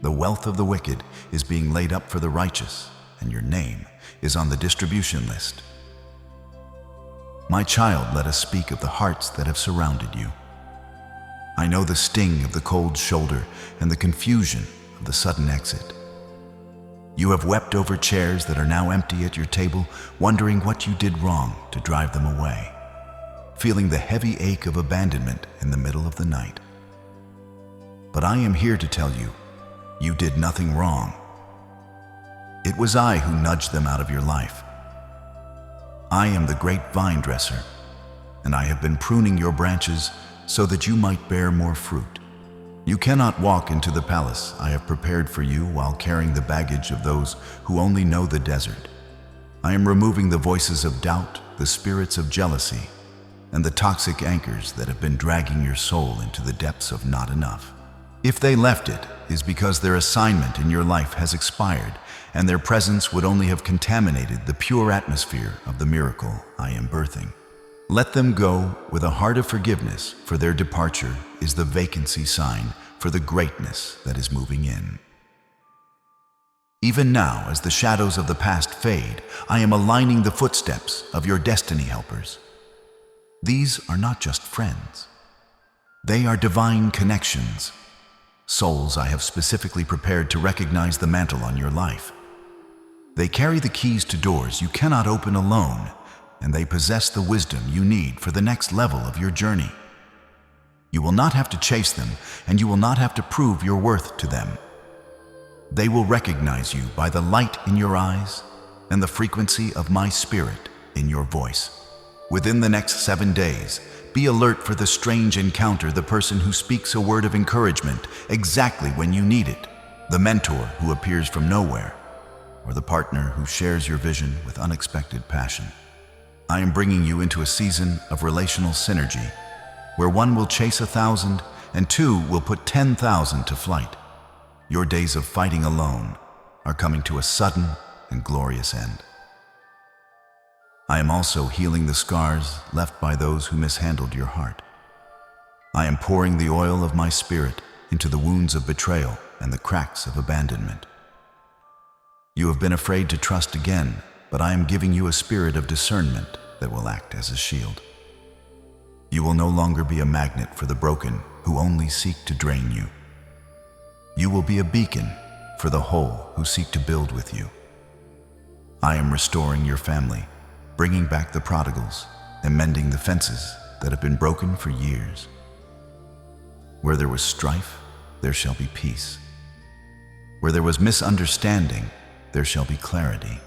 The wealth of the wicked is being laid up for the righteous, and your name is on the distribution list. My child, let us speak of the hearts that have surrounded you. I know the sting of the cold shoulder and the confusion of the sudden exit. You have wept over chairs that are now empty at your table, wondering what you did wrong to drive them away, feeling the heavy ache of abandonment in the middle of the night. But I am here to tell you, you did nothing wrong. It was I who nudged them out of your life. I am the great vine dresser, and I have been pruning your branches so that you might bear more fruit. You cannot walk into the palace I have prepared for you while carrying the baggage of those who only know the desert. I am removing the voices of doubt, the spirits of jealousy, and the toxic anchors that have been dragging your soul into the depths of not enough. If they left it, is because their assignment in your life has expired, and their presence would only have contaminated the pure atmosphere of the miracle I am birthing. Let them go with a heart of forgiveness, for their departure is the vacancy sign for the greatness that is moving in. Even now, as the shadows of the past fade, I am aligning the footsteps of your destiny helpers. These are not just friends. They are divine connections, souls I have specifically prepared to recognize the mantle on your life. They carry the keys to doors you cannot open alone, and they possess the wisdom you need for the next level of your journey. You will not have to chase them, and you will not have to prove your worth to them. They will recognize you by the light in your eyes and the frequency of my spirit in your voice. Within the next 7 days, be alert for the strange encounter, the person who speaks a word of encouragement exactly when you need it, the mentor who appears from nowhere, or the partner who shares your vision with unexpected passion. I am bringing you into a season of relational synergy, where one will chase 1,000 and two will put 10,000 to flight. Your days of fighting alone are coming to a sudden and glorious end. I am also healing the scars left by those who mishandled your heart. I am pouring the oil of my spirit into the wounds of betrayal and the cracks of abandonment. You have been afraid to trust again, but I am giving you a spirit of discernment that will act as a shield. You will no longer be a magnet for the broken who only seek to drain you. You will be a beacon for the whole who seek to build with you. I am restoring your family, bringing back the prodigals, and mending the fences that have been broken for years. Where there was strife, there shall be peace. Where there was misunderstanding, there shall be clarity.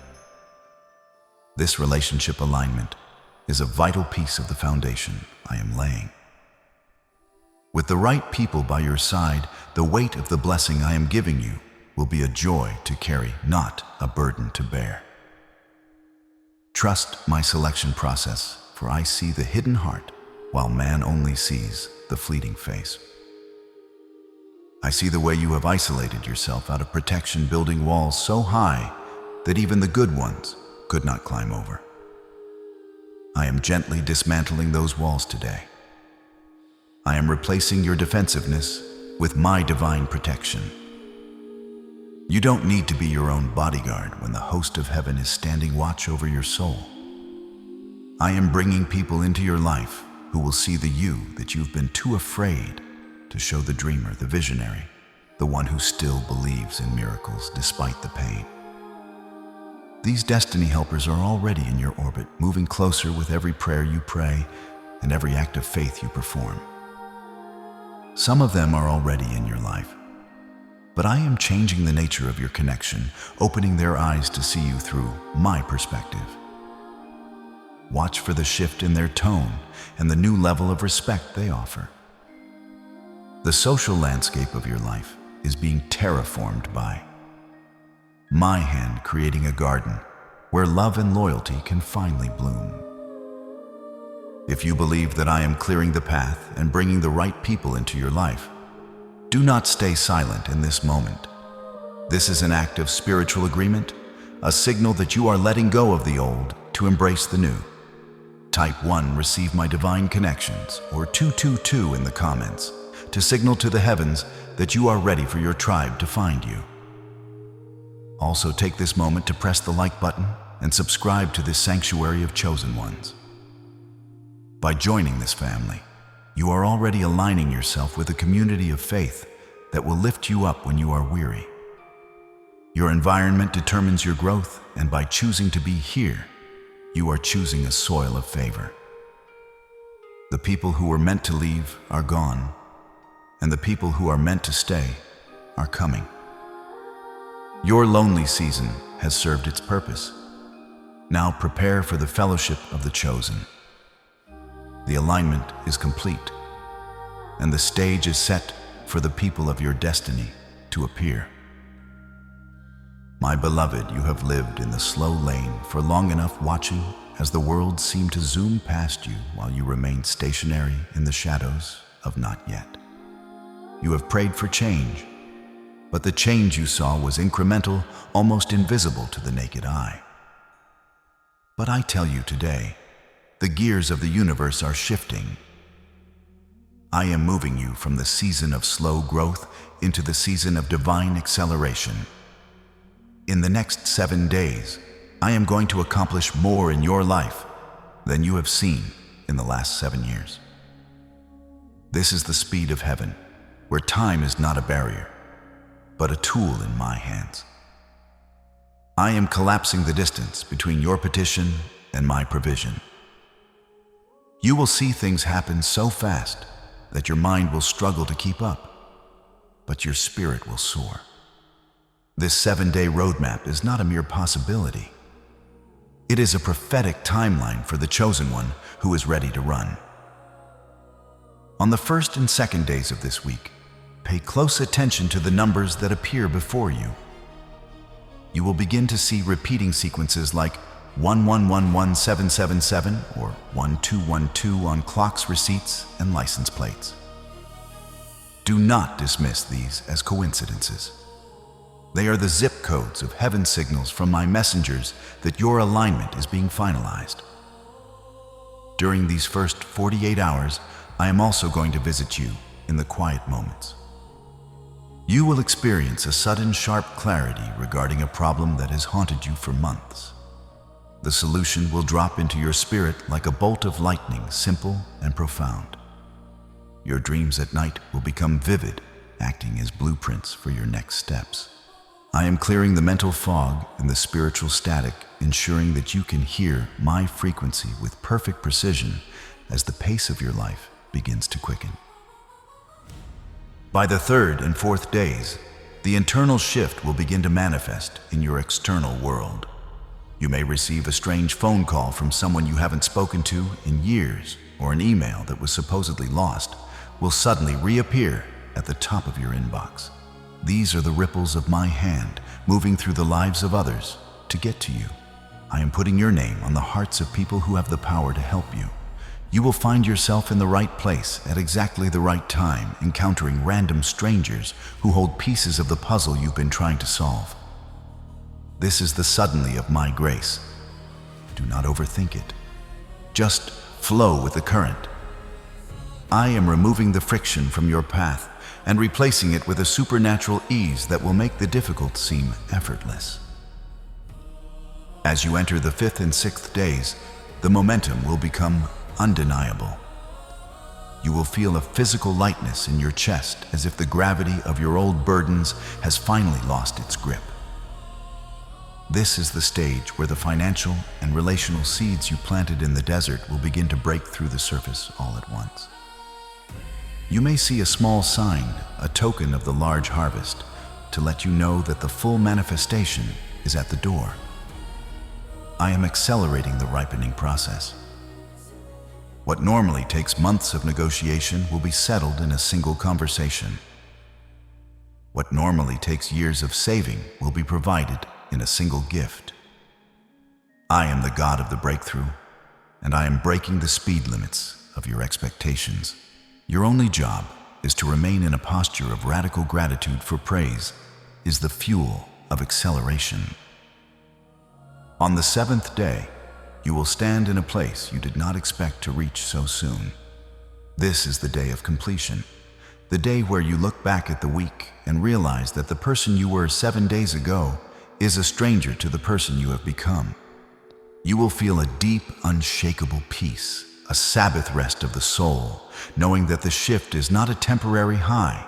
This relationship alignment is a vital piece of the foundation I am laying. With the right people by your side, the weight of the blessing I am giving you will be a joy to carry, not a burden to bear. Trust my selection process, for I see the hidden heart, while man only sees the fleeting face. I see the way you have isolated yourself out of protection, building walls so high that even the good ones could not climb over. I am gently dismantling those walls today. I am replacing your defensiveness with my divine protection. You don't need to be your own bodyguard when the host of heaven is standing watch over your soul. I am bringing people into your life who will see the you that you've been too afraid to show the dreamer, the visionary, the one who still believes in miracles despite the pain. These destiny helpers are already in your orbit, moving closer with every prayer you pray and every act of faith you perform. Some of them are already in your life, but I am changing the nature of your connection, opening their eyes to see you through my perspective. Watch for the shift in their tone and the new level of respect they offer. The social landscape of your life is being terraformed by my hand creating a garden where love and loyalty can finally bloom. If you believe that I am clearing the path and bringing the right people into your life, do not stay silent in this moment. This is an act of spiritual agreement, a signal that you are letting go of the old to embrace the new. Type 1, receive my divine connections, or 222 in the comments to signal to the heavens that you are ready for your tribe to find you. Also take this moment to press the like button and subscribe to this sanctuary of chosen ones. By joining this family, you are already aligning yourself with a community of faith that will lift you up when you are weary. Your environment determines your growth, and by choosing to be here, you are choosing a soil of favor. The people who were meant to leave are gone, and the people who are meant to stay are coming. Your lonely season has served its purpose. Now prepare for the fellowship of the chosen. The alignment is complete, and the stage is set for the people of your destiny to appear. My beloved, you have lived in the slow lane for long enough, watching as the world seemed to zoom past you while you remained stationary in the shadows of not yet. You have prayed for change, but the change you saw was incremental, almost invisible to the naked eye. But I tell you today, the gears of the universe are shifting. I am moving you from the season of slow growth into the season of divine acceleration. In the next 7 days, I am going to accomplish more in your life than you have seen in the last 7 years. This is the speed of heaven, where time is not a barrier, but a tool in my hands. I am collapsing the distance between your petition and my provision. You will see things happen so fast that your mind will struggle to keep up, but your spirit will soar. This 7-day roadmap is not a mere possibility. It is a prophetic timeline for the chosen one who is ready to run. On the first and second days of this week, pay close attention to the numbers that appear before you. You will begin to see repeating sequences like 1111777 or 1212 on clocks, receipts, and license plates. Do not dismiss these as coincidences. They are the zip codes of heaven signals from my messengers that your alignment is being finalized. During these first 48 hours, I am also going to visit you in the quiet moments. You will experience a sudden, sharp clarity regarding a problem that has haunted you for months. The solution will drop into your spirit like a bolt of lightning, simple and profound. Your dreams at night will become vivid, acting as blueprints for your next steps. I am clearing the mental fog and the spiritual static, ensuring that you can hear my frequency with perfect precision as the pace of your life begins to quicken. By the 3rd and 4th days, the internal shift will begin to manifest in your external world. You may receive a strange phone call from someone you haven't spoken to in years, or an email that was supposedly lost will suddenly reappear at the top of your inbox. These are the ripples of my hand moving through the lives of others to get to you. I am putting your name on the hearts of people who have the power to help you. You will find yourself in the right place at exactly the right time, encountering random strangers who hold pieces of the puzzle you've been trying to solve. This is the suddenly of my grace. Do not overthink it. Just flow with the current. I am removing the friction from your path and replacing it with a supernatural ease that will make the difficult seem effortless. As you enter the 5th and 6th days, the momentum will become undeniable. You will feel a physical lightness in your chest as if the gravity of your old burdens has finally lost its grip. This is the stage where the financial and relational seeds you planted in the desert will begin to break through the surface all at once. You may see a small sign, a token of the large harvest, to let you know that the full manifestation is at the door. I am accelerating the ripening process. What normally takes months of negotiation will be settled in a single conversation. What normally takes years of saving will be provided in a single gift. I am the God of the breakthrough, and I am breaking the speed limits of your expectations. Your only job is to remain in a posture of radical gratitude, for praise is the fuel of acceleration. On the 7th day, you will stand in a place you did not expect to reach so soon. This is the day of completion, the day where you look back at the week and realize that the person you were 7 days ago is a stranger to the person you have become. You will feel a deep, unshakable peace, a Sabbath rest of the soul, knowing that the shift is not a temporary high,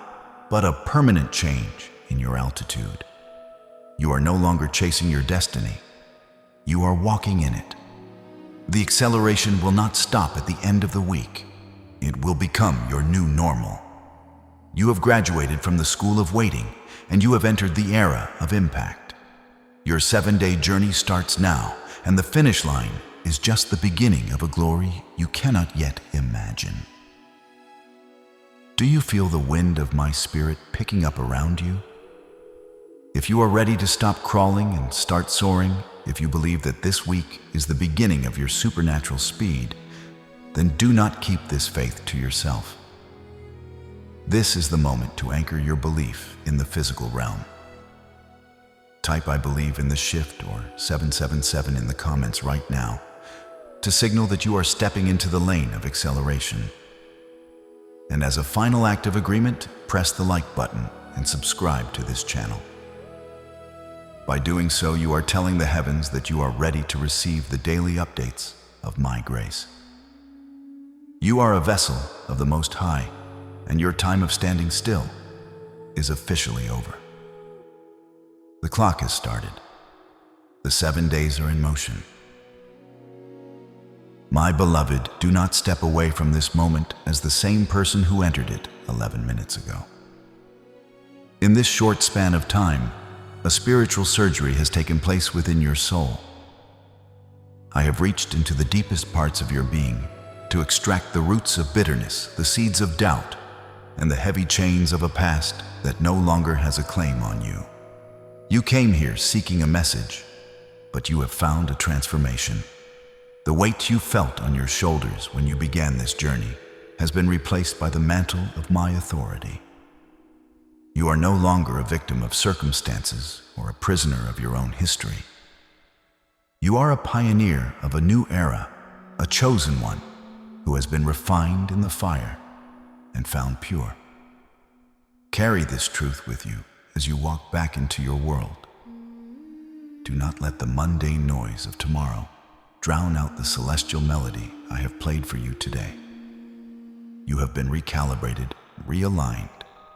but a permanent change in your altitude. You are no longer chasing your destiny. You are walking in it. The acceleration will not stop at the end of the week. It will become your new normal. You have graduated from the school of waiting, and you have entered the era of impact. Your 7-day journey starts now, and the finish line is just the beginning of a glory you cannot yet imagine. Do you feel the wind of my spirit picking up around you? If you are ready to stop crawling and start soaring, if you believe that this week is the beginning of your supernatural speed, then do not keep this faith to yourself. This is the moment to anchor your belief in the physical realm. Type "I believe in the shift" or 777 in the comments right now to signal that you are stepping into the lane of acceleration. And as a final act of agreement, press the like button and subscribe to this channel. By doing so, you are telling the heavens that you are ready to receive the daily updates of my grace. You are a vessel of the Most High, and your time of standing still is officially over. The clock has started. The 7 days are in motion. My beloved, do not step away from this moment as the same person who entered it 11 minutes ago. In this short span of time, a spiritual surgery has taken place within your soul. I have reached into the deepest parts of your being to extract the roots of bitterness, the seeds of doubt, and the heavy chains of a past that no longer has a claim on you. You came here seeking a message, but you have found a transformation. The weight you felt on your shoulders when you began this journey has been replaced by the mantle of my authority. You are no longer a victim of circumstances or a prisoner of your own history. You are a pioneer of a new era, a chosen one who has been refined in the fire and found pure. Carry this truth with you as you walk back into your world. Do not let the mundane noise of tomorrow drown out the celestial melody I have played for you today. You have been recalibrated, realigned,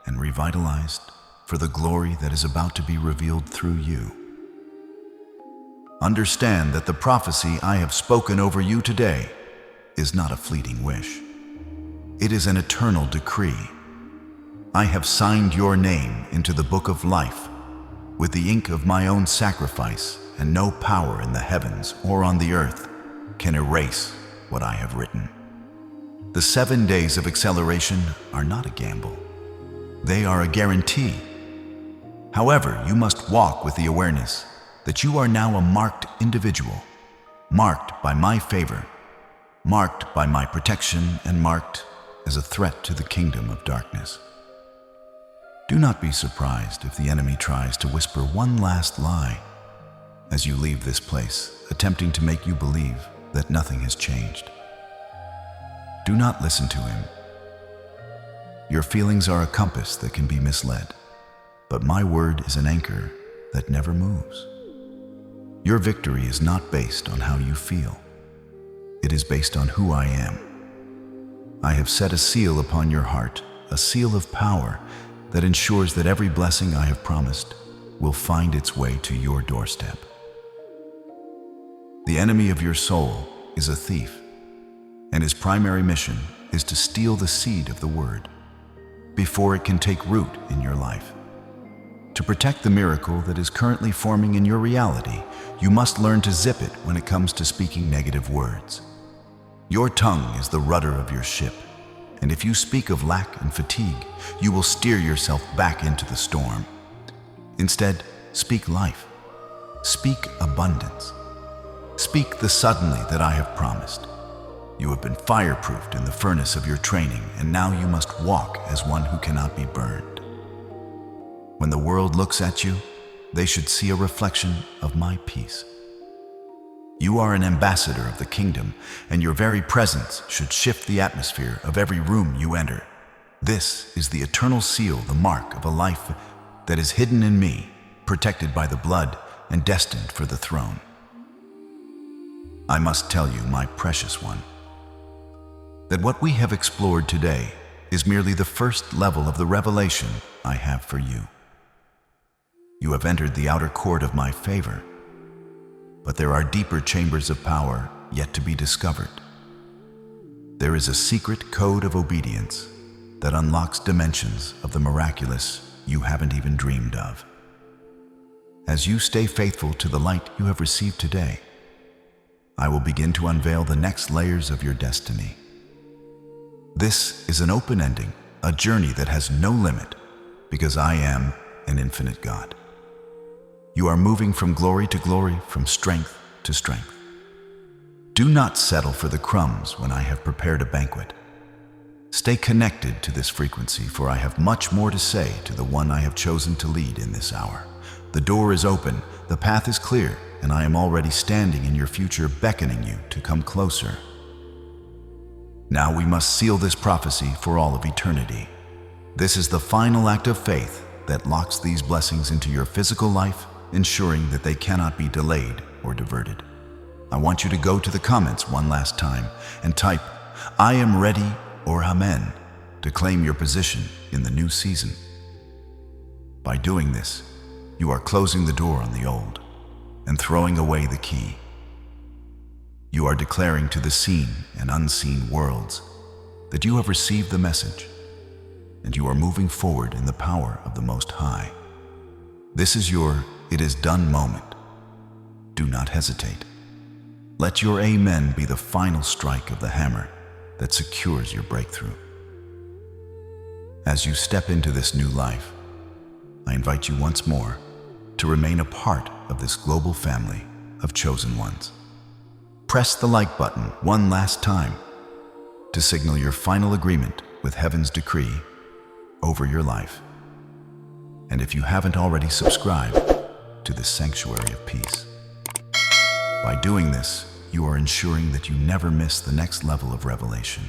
and revitalized for the glory that is about to be revealed through you. Understand that the prophecy I have spoken over you today is not a fleeting wish. It is an eternal decree. I have signed your name into the book of life with the ink of my own sacrifice, and no power in the heavens or on the earth can erase what I have written. The 7 days of acceleration are not a gamble. They are a guarantee. However, you must walk with the awareness that you are now a marked individual, marked by my favor, marked by my protection, and marked as a threat to the kingdom of darkness. Do not be surprised if the enemy tries to whisper one last lie. as you leave this place, attempting to make you believe that nothing has changed. Do not listen to him. Your feelings are a compass that can be misled, but my word is an anchor that never moves. Your victory is not based on how you feel. It is based on who I am. I have set a seal upon your heart, a seal of power that ensures that every blessing I have promised will find its way to your doorstep. The enemy of your soul is a thief, and his primary mission is to steal the seed of the word before it can take root in your life. To protect the miracle that is currently forming in your reality, you must learn to zip it when it comes to speaking negative words. Your tongue is the rudder of your ship, and if you speak of lack and fatigue, you will steer yourself back into the storm. Instead, speak life. Speak abundance. Speak the suddenly that I have promised. You have been fireproofed in the furnace of your training, and now you must walk as one who cannot be burned. When the world looks at you, they should see a reflection of my peace. You are an ambassador of the kingdom, and your very presence should shift the atmosphere of every room you enter. This is the eternal seal, the mark of a life that is hidden in me, protected by the blood and destined for the throne. I must tell you, my precious one, that what we have explored today is merely the first level of the revelation I have for you. You have entered the outer court of my favor, but there are deeper chambers of power yet to be discovered. There is a secret code of obedience that unlocks dimensions of the miraculous you haven't even dreamed of. As you stay faithful to the light you have received today, I will begin to unveil the next layers of your destiny. This is an open ending, a journey that has no limit, because I am an infinite God. You are moving from glory to glory, from strength to strength. Do not settle for the crumbs when I have prepared a banquet. Stay connected to this frequency, for I have much more to say to the one I have chosen to lead in this hour. The door is open, the path is clear, and I am already standing in your future, beckoning you to come closer. Now we must seal this prophecy for all of eternity. This is the final act of faith that locks these blessings into your physical life, ensuring that they cannot be delayed or diverted. I want you to go to the comments one last time and type, "I am ready," or "Amen," to claim your position in the new season. By doing this, you are closing the door on the old and throwing away the key. You are declaring to the seen and unseen worlds that you have received the message, and you are moving forward in the power of the Most High. This is your "it is done" moment. Do not hesitate. Let your amen be the final strike of the hammer that secures your breakthrough. As you step into this new life, I invite you once more to remain a part of this global family of chosen ones. Press the like button one last time to signal your final agreement with heaven's decree over your life. And if you haven't already subscribed to this sanctuary of peace, by doing this, you are ensuring that you never miss the next level of revelation.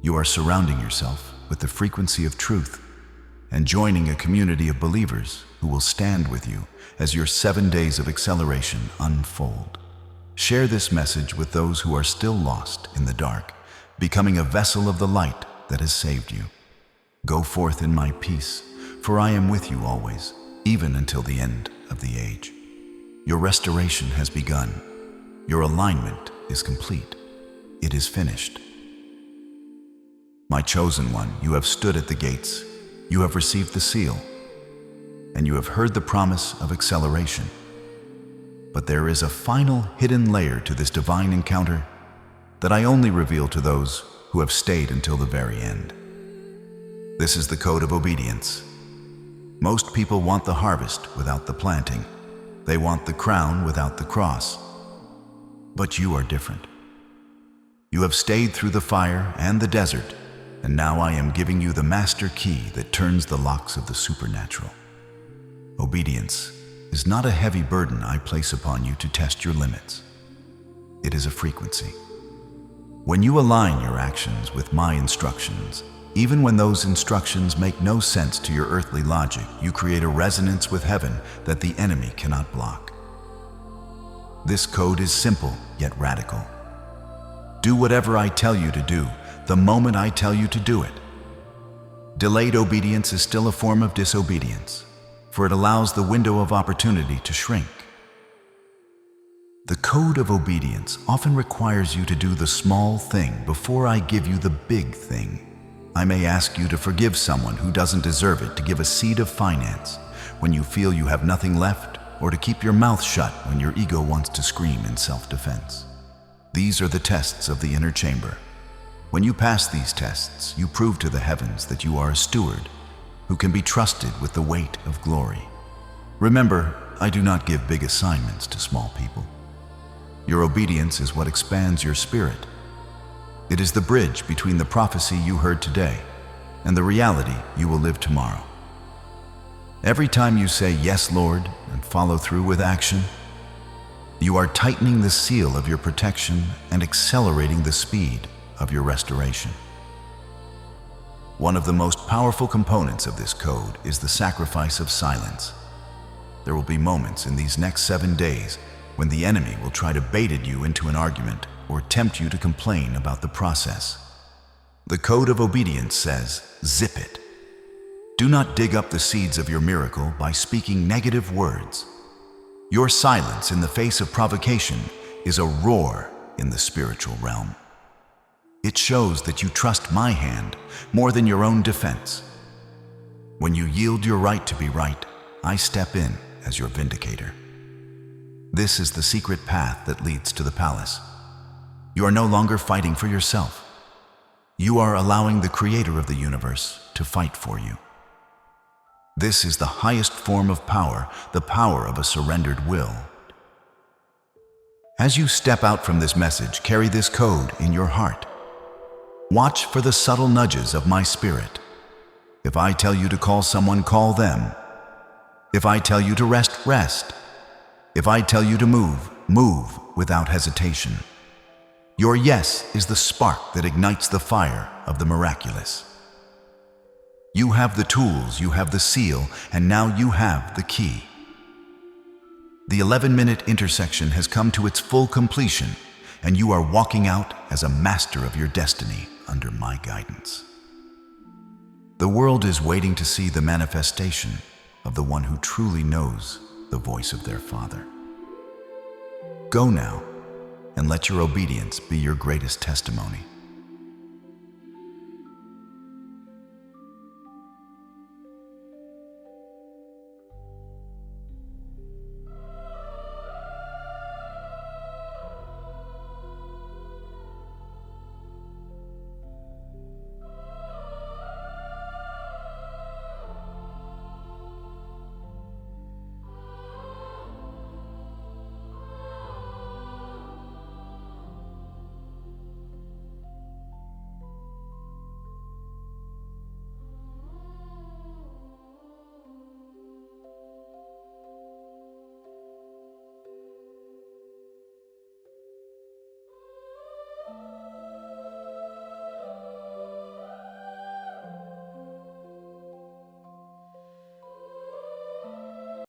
You are surrounding yourself with the frequency of truth and joining a community of believers who will stand with you as your 7 days of acceleration unfold. Share this message with those who are still lost in the dark, becoming a vessel of the light that has saved you. Go forth in my peace, for I am with you always, even until the end of the age. Your restoration has begun. Your alignment is complete. It is finished. My chosen one, you have stood at the gates. You have received the seal, and you have heard the promise of acceleration. But there is a final hidden layer to this divine encounter that I only reveal to those who have stayed until the very end. This is the code of obedience. Most people want the harvest without the planting. They want the crown without the cross. But you are different. You have stayed through the fire and the desert, and now I am giving you the master key that turns the locks of the supernatural. Obedience is not a heavy burden I place upon you to test your limits. It is a frequency. When you align your actions with my instructions, even when those instructions make no sense to your earthly logic, you create a resonance with heaven that the enemy cannot block. This code is simple yet radical. Do whatever I tell you to do, the moment I tell you to do it. Delayed obedience is still a form of disobedience, for it allows the window of opportunity to shrink. The code of obedience often requires you to do the small thing before I give you the big thing. I may ask you to forgive someone who doesn't deserve it, to give a seed of finance when you feel you have nothing left, or to keep your mouth shut when your ego wants to scream in self-defense. These are the tests of the inner chamber. When you pass these tests, you prove to the heavens that you are a steward who can be trusted with the weight of glory. Remember, I do not give big assignments to small people. Your obedience is what expands your spirit. It is the bridge between the prophecy you heard today and the reality you will live tomorrow. Every time you say, "Yes, Lord," and follow through with action, you are tightening the seal of your protection and accelerating the speed of your restoration. One of the most powerful components of this code is the sacrifice of silence. There will be moments in these next 7 days when the enemy will try to bait you into an argument or tempt you to complain about the process. The code of obedience says, zip it. Do not dig up the seeds of your miracle by speaking negative words. Your silence in the face of provocation is a roar in the spiritual realm. It shows that you trust my hand more than your own defense. When you yield your right to be right, I step in as your vindicator. This is the secret path that leads to the palace. You are no longer fighting for yourself. You are allowing the creator of the universe to fight for you. This is the highest form of power, the power of a surrendered will. As you step out from this message, carry this code in your heart. Watch for the subtle nudges of my spirit. If I tell you to call someone, call them. If I tell you to rest, rest. If I tell you to move, move without hesitation. Your yes is the spark that ignites the fire of the miraculous. You have the tools, you have the seal, and now you have the key. The 11-minute intersection has come to its full completion, and you are walking out as a master of your destiny under my guidance. The world is waiting to see the manifestation of the one who truly knows the voice of their Father. Go now, and let your obedience be your greatest testimony.